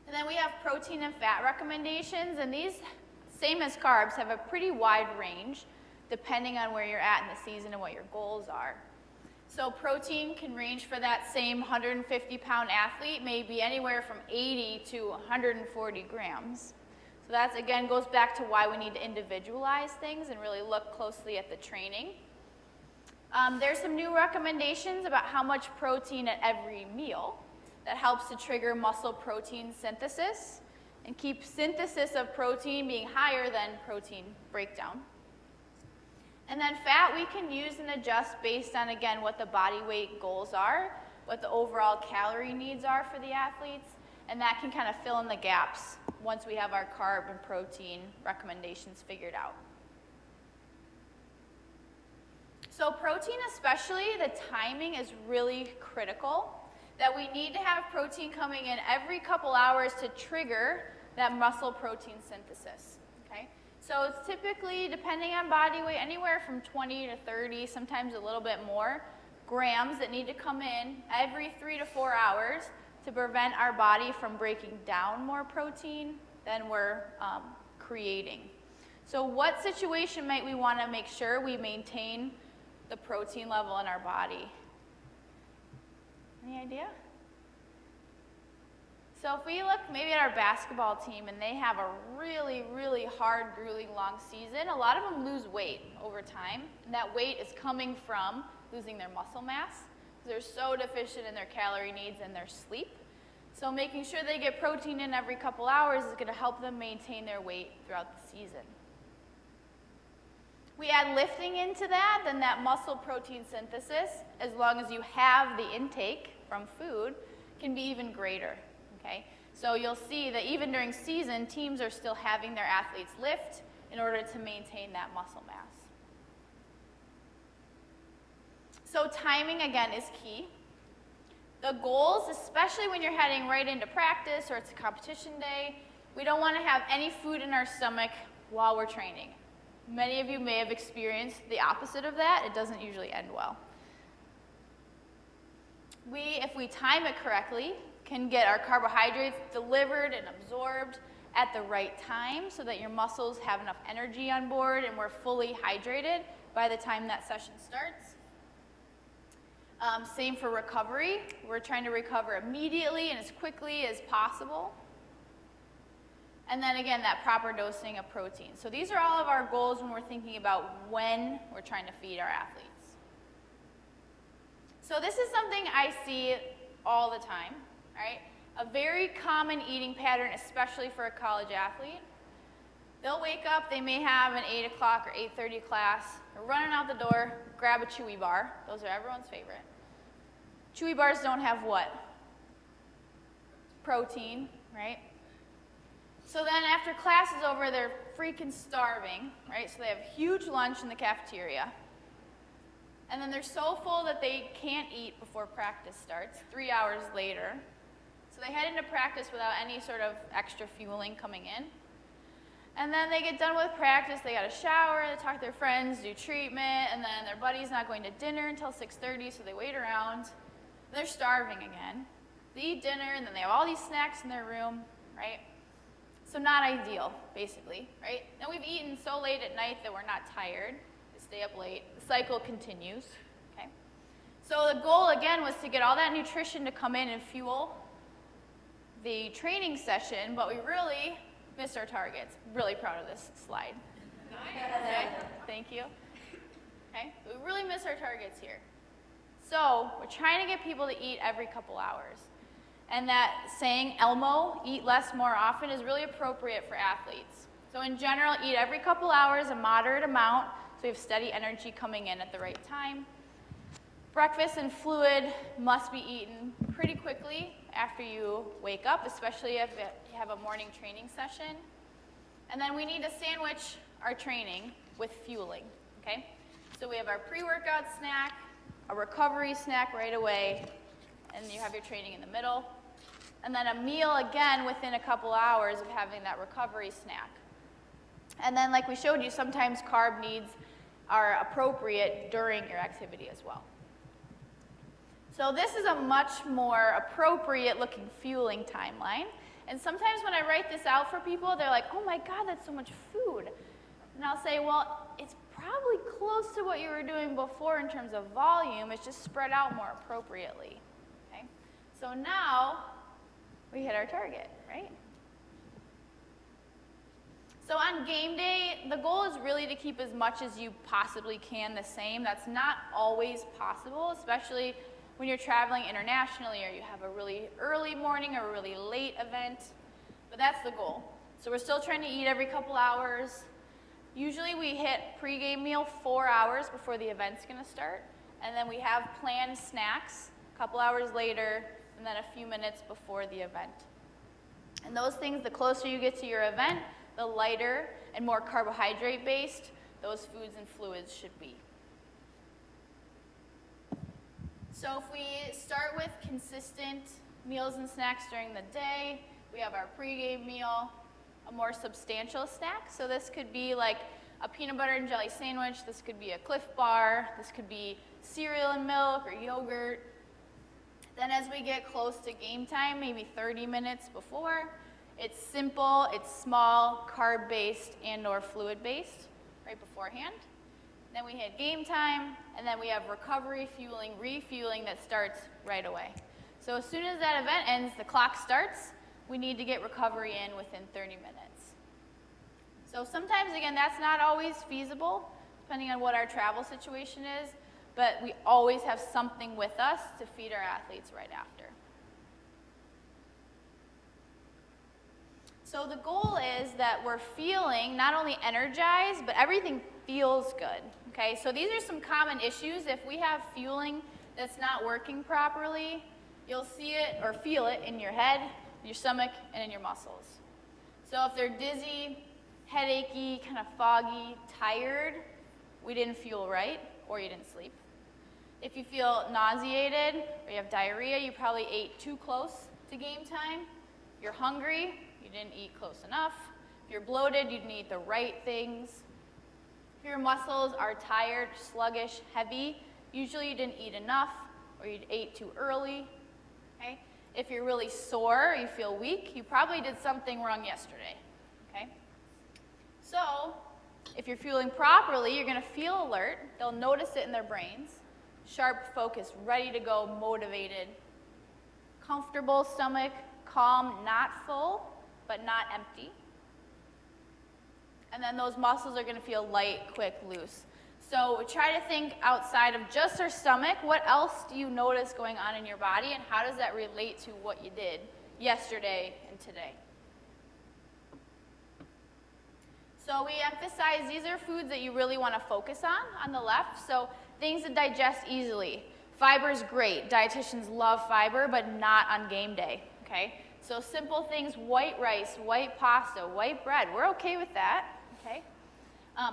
And then we have protein and fat recommendations, and these, same as carbs, have a pretty wide range depending on where you're at in the season and what your goals are. So protein can range for that same 150-pound athlete, maybe anywhere from 80 to 140 grams. So that, again, goes back to why we need to individualize things and really look closely at the training. There's some new recommendations about how much protein at every meal that helps to trigger muscle protein synthesis and keep synthesis of protein being higher than protein breakdown. And then fat we can use and adjust based on, again, what the body weight goals are, what the overall calorie needs are for the athletes, and that can kind of fill in the gaps once we have our carb and protein recommendations figured out. So protein especially, the timing is really critical, that we need to have protein coming in every couple hours to trigger that muscle protein synthesis, okay? So it's typically, depending on body weight, anywhere from 20 to 30, sometimes a little bit more, grams that need to come in every 3 to 4 hours to prevent our body from breaking down more protein than we're creating. So what situation might we want to make sure we maintain the protein level in our body? Any idea? So if we look maybe at our basketball team and they have a really, really hard, grueling, long season, a lot of them lose weight over time. And that weight is coming from losing their muscle mass. They're so deficient in their calorie needs and their sleep. So making sure they get protein in every couple hours is going to help them maintain their weight throughout the season. We add lifting into that, then that muscle protein synthesis, as long as you have the intake from food, can be even greater, okay? So you'll see that even during season, teams are still having their athletes lift in order to maintain that muscle mass. So timing, again, is key. The goals, especially when you're heading right into practice or it's a competition day, we don't want to have any food in our stomach while we're training. Many of you may have experienced the opposite of that. It doesn't usually end well. If we time it correctly, can get our carbohydrates delivered and absorbed at the right time so that your muscles have enough energy on board and we're fully hydrated by the time that session starts. Same for recovery. We're trying to recover immediately and as quickly as possible. And then again, that proper dosing of protein. So these are all of our goals when we're thinking about when we're trying to feed our athletes. So this is something I see all the time, right? A very common eating pattern, especially for a college athlete. They'll wake up, they may have an 8 o'clock or 8:30 class. They're running out the door, grab a Chewy bar. Those are everyone's favorite. Chewy bars don't have what? Protein, right? So then after class is over, they're freaking starving, right? So they have a huge lunch in the cafeteria. And then they're so full that they can't eat before practice starts, 3 hours later. So they head into practice without any sort of extra fueling coming in. And then they get done with practice, they got a shower, they talk to their friends, do treatment, and then their buddy's not going to dinner until 6:30, so they wait around. They're starving again. They eat dinner, and then they have all these snacks in their room, right? So not ideal, basically, right? Now we've eaten so late at night that we're not tired. We stay up late. The cycle continues, okay? So the goal, again, was to get all that nutrition to come in and fuel the training session, but we really missed our targets. Really proud of this slide. Okay, thank you. Okay, we really missed our targets here. So we're trying to get people to eat every couple hours. And that saying, Elmo, eat less more often, is really appropriate for athletes. So in general, eat every couple hours, a moderate amount, so we have steady energy coming in at the right time. Breakfast and fluid must be eaten pretty quickly after you wake up, especially if you have a morning training session. And then we need to sandwich our training with fueling, okay? So we have our pre-workout snack, a recovery snack right away, and you have your training in the middle. And then a meal again within a couple hours of having that recovery snack. And then like we showed you, sometimes carb needs are appropriate during your activity as well. So this is a much more appropriate looking fueling timeline. And sometimes when I write this out for people, they're like, oh my God, that's so much food. And I'll say, well, it's probably close to what you were doing before in terms of volume. It's just spread out more appropriately. Okay? So now we hit our target, right? So on game day, the goal is really to keep as much as you possibly can the same. That's not always possible, especially when you're traveling internationally or you have a really early morning or a really late event, but that's the goal. So we're still trying to eat every couple hours. Usually we hit pregame meal 4 hours before the event's gonna start, and then we have planned snacks a couple hours later, and then a few minutes before the event. And those things, the closer you get to your event, the lighter and more carbohydrate-based those foods and fluids should be. So if we start with consistent meals and snacks during the day, we have our pregame meal, a more substantial snack. So this could be like a peanut butter and jelly sandwich, this could be a Cliff Bar, this could be cereal and milk or yogurt. Then as we get close to game time, maybe 30 minutes before, it's simple, it's small, carb-based and or fluid-based right beforehand. Then we hit game time, and then we have recovery fueling, refueling that starts right away. So as soon as that event ends, the clock starts, we need to get recovery in within 30 minutes. So sometimes, again, that's not always feasible, depending on what our travel situation is, but we always have something with us to feed our athletes right after. So the goal is that we're feeling not only energized, but everything feels good, okay? So these are some common issues. If we have fueling that's not working properly, you'll see it or feel it in your head, your stomach, and in your muscles. So if they're dizzy, headachy, kind of foggy, tired, we didn't fuel right, or you didn't sleep. If you feel nauseated or you have diarrhea, you probably ate too close to game time. You're hungry, you didn't eat close enough. If you're bloated, you didn't eat the right things. If your muscles are tired, sluggish, heavy, usually you didn't eat enough or you ate too early. Okay? If you're really sore or you feel weak, you probably did something wrong yesterday. Okay? So, if you're fueling properly, you're going to feel alert. They'll notice it in their brains. Sharp, focused, ready to go, motivated. Comfortable stomach, calm, not full, but not empty. And then those muscles are going to feel light, quick, loose. So try to think outside of just our stomach. What else do you notice going on in your body, and how does that relate to what you did yesterday and today? So we emphasize these are foods that you really want to focus on the left. So things that digest easily. Fiber is great. Dietitians love fiber, but not on game day, okay? So simple things, white rice, white pasta, white bread, we're okay with that, okay?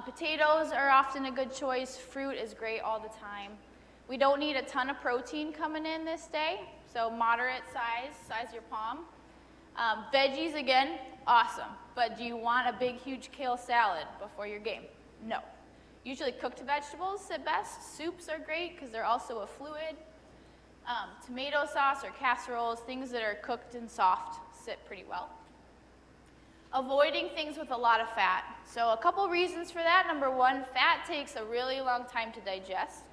Potatoes are often a good choice. Fruit is great all the time. We don't need a ton of protein coming in this day, so moderate size your palm. Veggies, again, awesome. But do you want a big, huge kale salad before your game? No. Usually cooked vegetables sit best. Soups are great because they're also a fluid. Tomato sauce or casseroles, things that are cooked and soft, sit pretty well. Avoiding things with a lot of fat. So a couple reasons for that. Number one, fat takes a really long time to digest.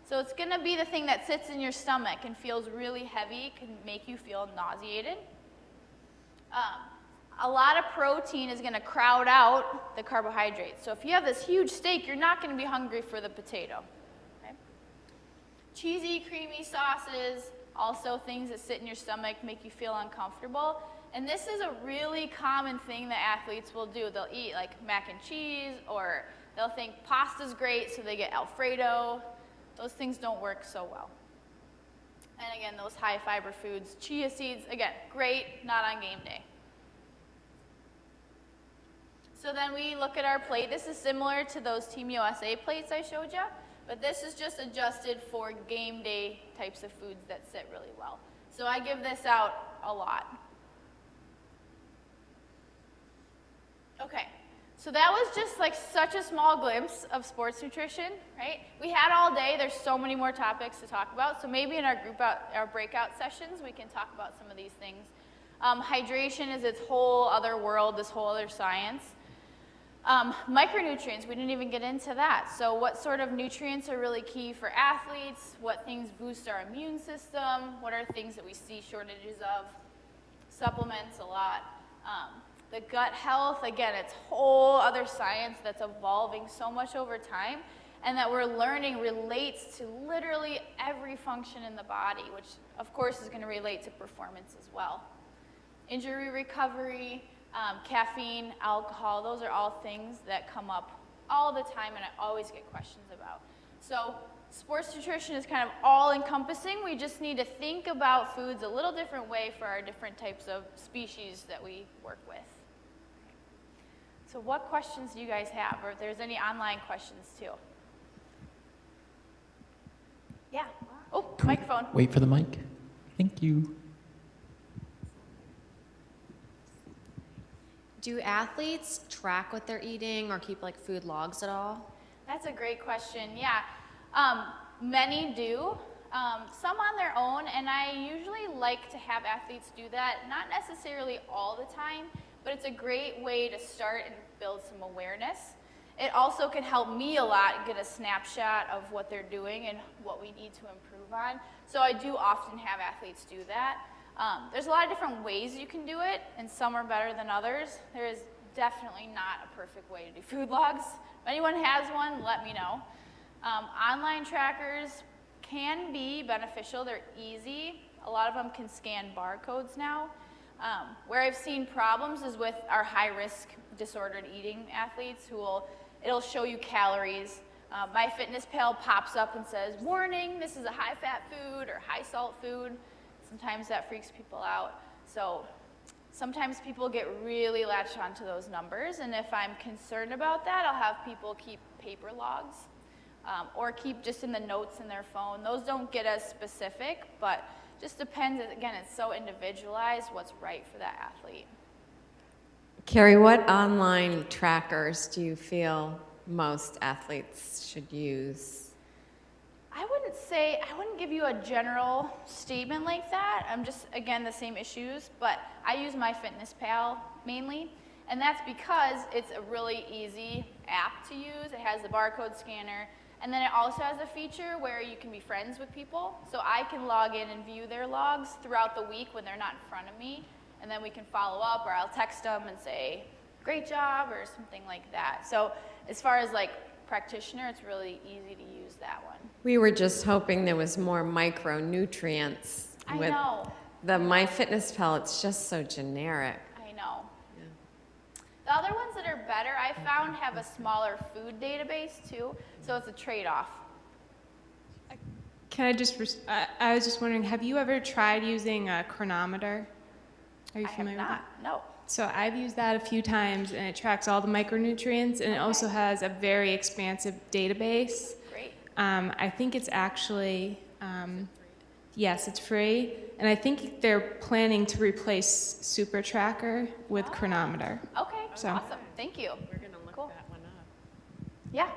So it's going to be the thing that sits in your stomach and feels really heavy, can make you feel nauseated. A lot of protein is going to crowd out the carbohydrates. So if you have this huge steak, you're not going to be hungry for the potato. Okay? Cheesy, creamy sauces, also things that sit in your stomach, make you feel uncomfortable. And this is a really common thing that athletes will do. They'll eat like mac and cheese, or they'll think pasta's great, so they get Alfredo. Those things don't work so well. And again, those high fiber foods, chia seeds, again, great, not on game day. So then we look at our plate. This is similar to those Team USA plates I showed you, but this is just adjusted for game day types of foods that sit really well. So I give this out a lot. Okay, so that was just like such a small glimpse of sports nutrition, right? We had all day. There's so many more topics to talk about. So maybe in our breakout sessions, we can talk about some of these things. Hydration is its whole other world, this whole other science. Micronutrients, we didn't even get into that. So what sort of nutrients are really key for athletes? What things boost our immune system? What are things that we see shortages of? Supplements, a lot. The gut health, again, it's whole other science that's evolving so much over time, and that we're learning relates to literally every function in the body, which of course is going to relate to performance as well. Injury recovery, caffeine, alcohol, those are all things that come up all the time and I always get questions about. So sports nutrition is kind of all-encompassing. We just need to think about foods a little different way for our different types of species that we work with. So what questions do you guys have, or if there's any online questions too? Yeah? Oh, microphone. Wait for the mic. Thank you. Do athletes track what they're eating or keep like food logs at all? That's a great question. Yeah, many do. Some on their own, and I usually like to have athletes do that, not necessarily all the time, but it's a great way to start and build some awareness. It also can help me a lot get a snapshot of what they're doing and what we need to improve on. So I do often have athletes do that. There's a lot of different ways you can do it, and some are better than others. There is definitely not a perfect way to do food logs. If anyone has one, let me know. Online trackers can be beneficial. They're easy. A lot of them can scan barcodes now. Where I've seen problems is with our high-risk disordered eating athletes it'll show you calories. MyFitnessPal pops up and says, warning, this is a high-fat food or high-salt food. Sometimes that freaks people out. So sometimes people get really latched onto those numbers, and if I'm concerned about that, I'll have people keep paper logs or keep just in the notes in their phone. Those don't get as specific, but just depends. Again, it's so individualized what's right for that athlete. Carrie, what online trackers do you feel most athletes should use? I wouldn't give you a general statement like that. I'm just, again, the same issues, but I use MyFitnessPal mainly, and that's because it's a really easy app to use. It has the barcode scanner, and then it also has a feature where you can be friends with people, so I can log in and view their logs throughout the week when they're not in front of me, and then we can follow up, or I'll text them and say, great job, or something like that. So as far as like practitioner, it's really easy to use that one. We were just hoping there was more micronutrients I with know. the MyFitnessPal. It's just so generic. I know. The other ones that are better, I found, have a smaller food database too, so it's a trade-off. Can I just, I was just wondering, have you ever tried using a chronometer? Are you I have familiar with not, that? no. So I've used that a few times, and it tracks all the micronutrients, and it also has a very expansive database. Great. I think it's actually, yes, it's free, and I think they're planning to replace Super Tracker with Chronometer. Okay, So- awesome. Thank you. We're going to look Cool. that one up. Yeah.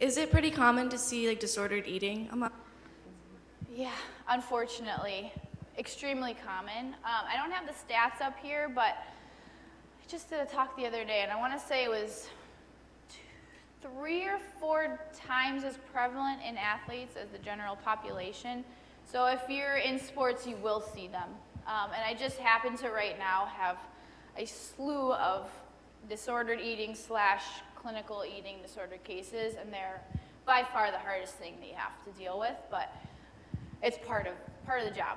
Is it pretty common to see like disordered eating among? Yeah, unfortunately, extremely common. I don't have the stats up here, but I just did a talk the other day, and I want to say it was 3 or 4 times as prevalent in athletes as the general population. So if you're in sports, you will see them. And I just happen to right now have a slew of disordered eating / clinical eating disorder cases, and they're by far the hardest thing that you have to deal with, but it's part of the job.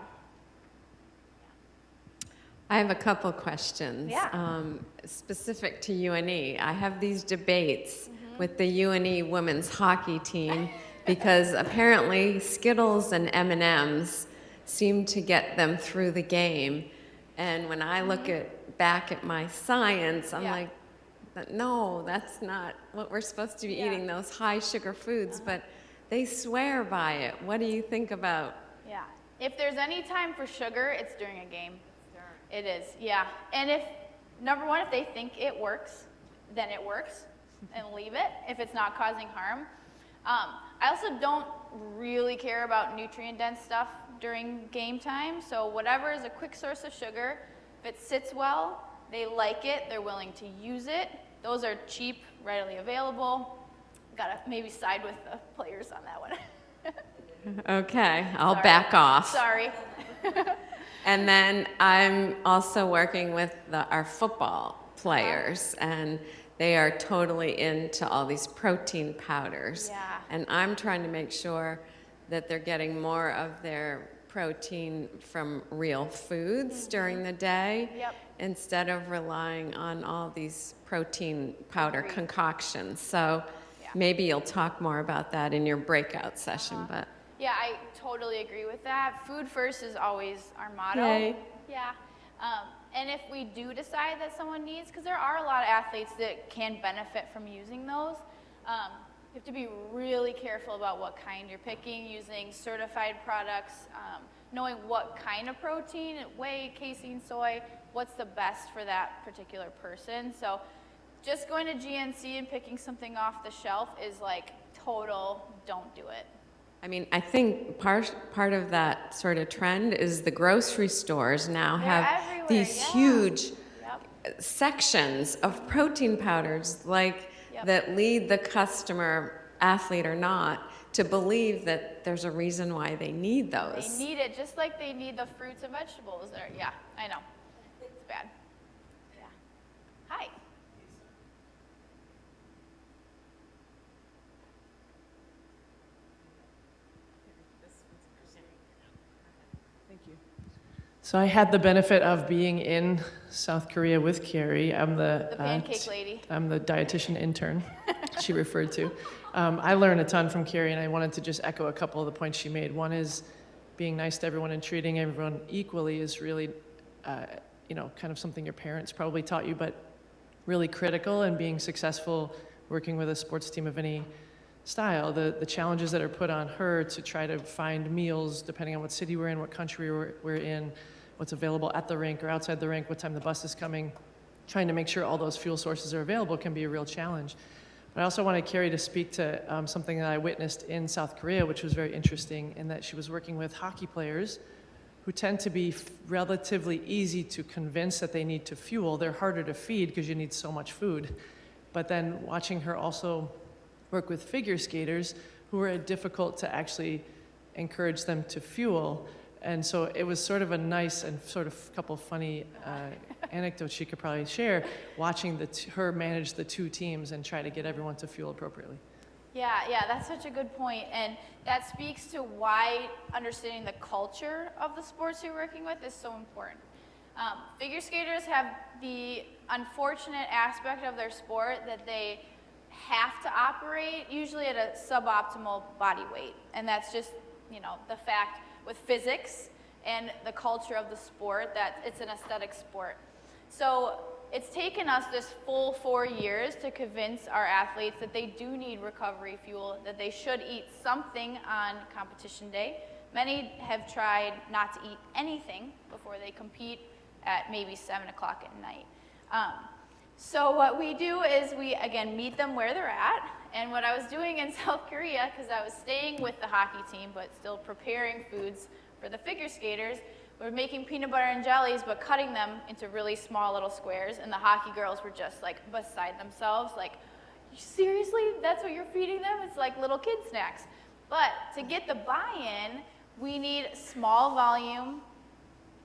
I have a couple questions. Yeah. Specific to UNE. I have these debates with the UNE women's hockey team because apparently Skittles and M&Ms seem to get them through the game. And when I look back at my science, I'm Yeah. like, no, that's not what we're supposed to be Yeah. eating, those high sugar foods, but they swear by it. What do you think about? Yeah. If there's any time for sugar, it's during a game. It is, yeah. And if, number one, if they think it works, then it works, and leave it if it's not causing harm. I also don't really care about nutrient-dense stuff during game time, so whatever is a quick source of sugar, if it sits well, they like it, they're willing to use it. Those are cheap, readily available. Gotta maybe side with the players on that one. Okay, I'll Sorry. back off. Sorry. And then I'm also working with our football players, and they are totally into all these protein powders. Yeah. And I'm trying to make sure that they're getting more of their protein from real foods during the day Yep. instead of relying on all these protein powder Agreed. concoctions. So Yeah. maybe you'll talk more about that in your breakout session, but Yeah, I totally agree with that. Food first is always our motto. Yay. Yeah. And if we do decide that someone needs, because there are a lot of athletes that can benefit from using those, if have to be really careful about what kind you're picking, using certified products, knowing what kind of protein, whey, casein, soy, what's the best for that particular person. So just going to GNC and picking something off the shelf is like total don't do it. I mean, I think part of that sort of trend is the grocery stores now They're have everywhere, these yeah. huge Yep. sections of protein powders, like Yep. that lead the customer, athlete or not, to believe that there's a reason why they need those. They need it just like they need the fruits and vegetables. Yeah, I know. It's bad. Yeah. Hi. So I had the benefit of being in South Korea with Carrie. I'm The pancake lady. I'm the dietitian intern she referred to. I learned a ton from Carrie, and I wanted to just echo a couple of the points she made. One is being nice to everyone and treating everyone equally is really, kind of something your parents probably taught you, but really critical in being successful working with a sports team of any style. The challenges that are put on her to try to find meals, depending on what city we're in, what country we're in, what's available at the rink or outside the rink, what time the bus is coming, trying to make sure all those fuel sources are available can be a real challenge. But I also wanted Carrie to speak to something that I witnessed in South Korea, which was very interesting, in that she was working with hockey players who tend to be relatively easy to convince that they need to fuel. They're harder to feed because you need so much food. But then watching her also work with figure skaters who were difficult to actually encourage them to fuel. And so it was sort of a nice and sort of couple funny anecdotes she could probably share, watching her manage the two teams and try to get everyone to fuel appropriately. Yeah, that's such a good point, and that speaks to why understanding the culture of the sports you're working with is so important. Figure skaters have the unfortunate aspect of their sport that they have to operate usually at a suboptimal body weight, and that's just, the fact with physics and the culture of the sport that it's an aesthetic sport. So it's taken us this full 4 years to convince our athletes that they do need recovery fuel, that they should eat something on competition day. Many have tried not to eat anything before they compete at maybe 7 o'clock at night. So what we do is we, again, meet them where they're at. And what I was doing in South Korea, because I was staying with the hockey team, but still preparing foods for the figure skaters, we're making peanut butter and jellies, but cutting them into really small little squares. And the hockey girls were just like beside themselves, like, seriously, that's what you're feeding them? It's like little kid snacks. But to get the buy-in, we need small volume,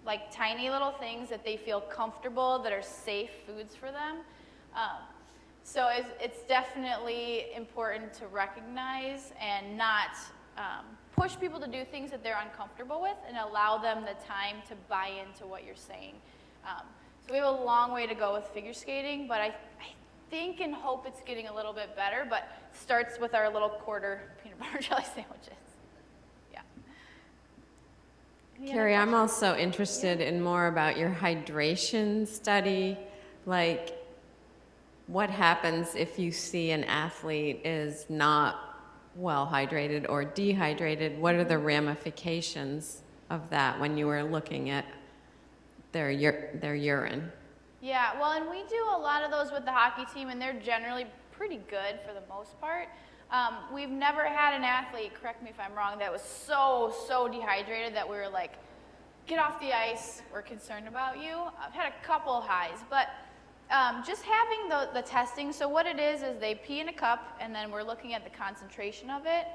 like tiny little things that they feel comfortable, that are safe foods for them. So it's definitely important to recognize and not push people to do things that they're uncomfortable with, and allow them the time to buy into what you're saying. So we have a long way to go with figure skating, but I think and hope it's getting a little bit better, but it starts with our little quarter peanut butter jelly sandwiches. Yeah. Carrie, I'm also interested in more about your hydration study. Like, what happens if you see an athlete is not well hydrated or dehydrated? What are the ramifications of that when you were looking at their urine? Yeah, well, and we do a lot of those with the hockey team, and they're generally pretty good for the most part. We've never had an athlete, correct me if I'm wrong, that was so dehydrated that we were like, get off the ice, we're concerned about you. I've had a couple highs, but just having the testing, so what it is they pee in a cup, and then we're looking at the concentration of it.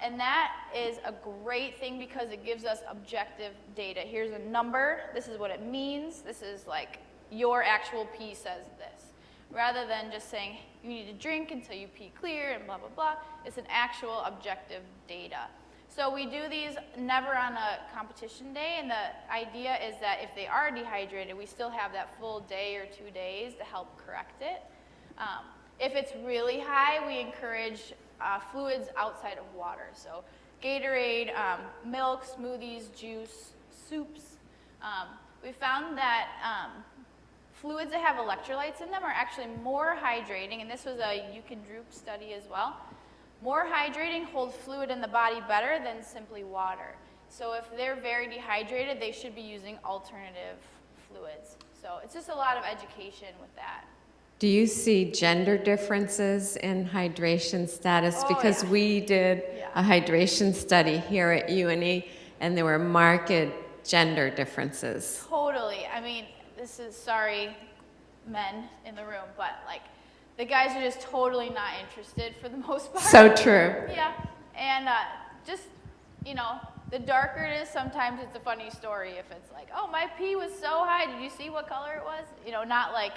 And that is a great thing because it gives us objective data. Here's a number, this is what it means, this is like your actual pee says this. Rather than just saying you need to drink until you pee clear and blah, blah, blah. It's an actual objective data. So we do these never on a competition day, and the idea is that if they are dehydrated, we still have that full day or 2 days to help correct it. If it's really high, we encourage fluids outside of water. So Gatorade, milk, smoothies, juice, soups. We found that fluids that have electrolytes in them are actually more hydrating, and this was a UNE study as well. More hydrating holds fluid in the body better than simply water. So if they're very dehydrated, they should be using alternative fluids. So it's just a lot of education with that. Do you see gender differences in hydration status? Oh, Because yeah. we did a hydration study here at UNE, and there were marked gender differences. Totally. I mean, this is, sorry, men in the room, but like, the guys are just totally not interested for the most part. So true. Yeah, and just, you know, the darker it is, sometimes it's a funny story if it's like, oh, my pee was so high, did you see what color it was? You know, not like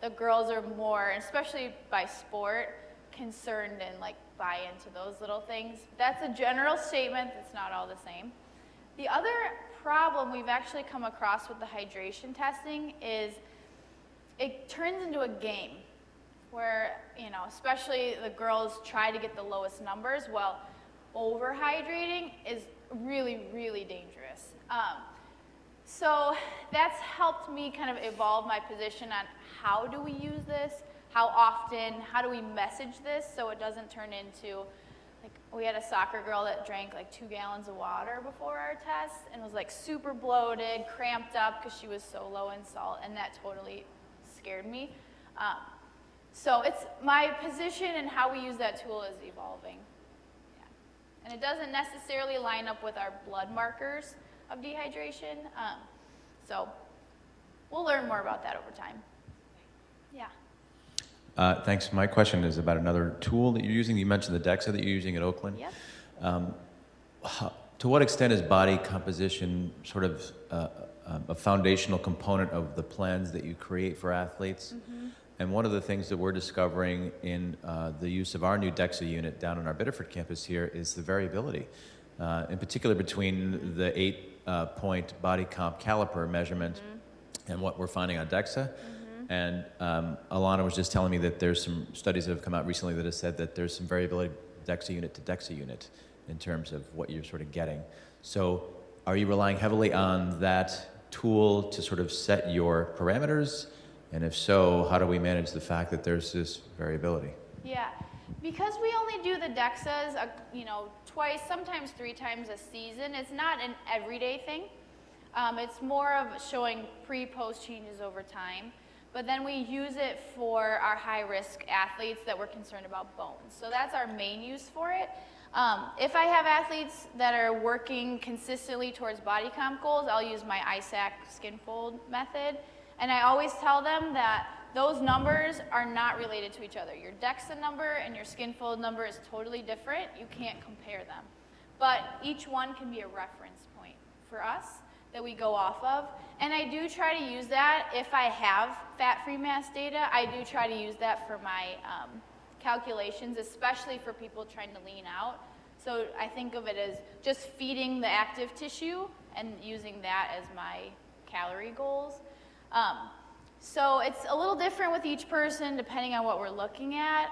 the girls are more, especially by sport, concerned and like buy into those little things. That's a general statement, it's not all the same. The other problem we've actually come across with the hydration testing is it turns into a game where, you know, especially the girls try to get the lowest numbers. Well, overhydrating is really, really dangerous. So that's helped me kind of evolve my position on how do we use this, how often, how do we message this so it doesn't turn into, like, we had a soccer girl that drank like 2 gallons of water before our test and was like super bloated, cramped up because she was so low in salt, and that totally scared me. So it's my position and how we use that tool is evolving. Yeah. And it doesn't necessarily line up with our blood markers of dehydration. So we'll learn more about that over time. Yeah. Thanks. My question is about another tool that you're using. You mentioned the DEXA that you're using at Oakland. Yep. To what extent is body composition sort of a foundational component of the plans that you create for athletes? Mm-hmm. And one of the things that we're discovering in the use of our new DEXA unit down on our Biddeford campus here is the variability, in particular between the 8-point body comp caliper measurement and what we're finding on DEXA. And Alana was just telling me that there's some studies that have come out recently that have said that there's some variability DEXA unit to DEXA unit in terms of what you're sort of getting. So are you relying heavily on that tool to sort of set your parameters? And if so, how do we manage the fact that there's this variability? Yeah, because we only do the DEXAs, you know, twice, sometimes 3 times a season. It's not an everyday thing. It's more of showing pre-post changes over time. But then we use it for our high-risk athletes that we're concerned about bones. So that's our main use for it. If I have athletes that are working consistently towards body comp goals, I'll use my ISAC skin fold method. And I always tell them that those numbers are not related to each other. Your DEXA number and your skin fold number is totally different. You can't compare them. But each one can be a reference point for us that we go off of. And I do try to use that if I have fat-free mass data. I do try to use that for my calculations, especially for people trying to lean out. So I think of it as just feeding the active tissue and using that as my calorie goals. So it's a little different with each person depending on what we're looking at.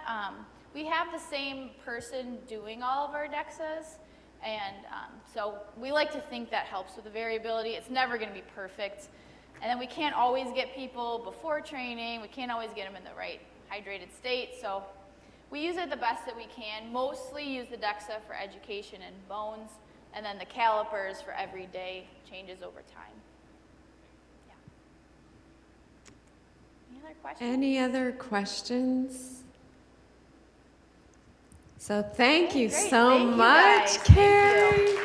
We have the same person doing all of our DEXAs, and so we like to think that helps with the variability. It's never going to be perfect, and then we can't always get people before training. We can't always get them in the right hydrated state, so we use it the best that we can. Mostly use the DEXA for education and bones, and then the calipers for everyday changes over time. Any other questions? So thank you Great. so Thank you much, guys. Thank you. Carrie.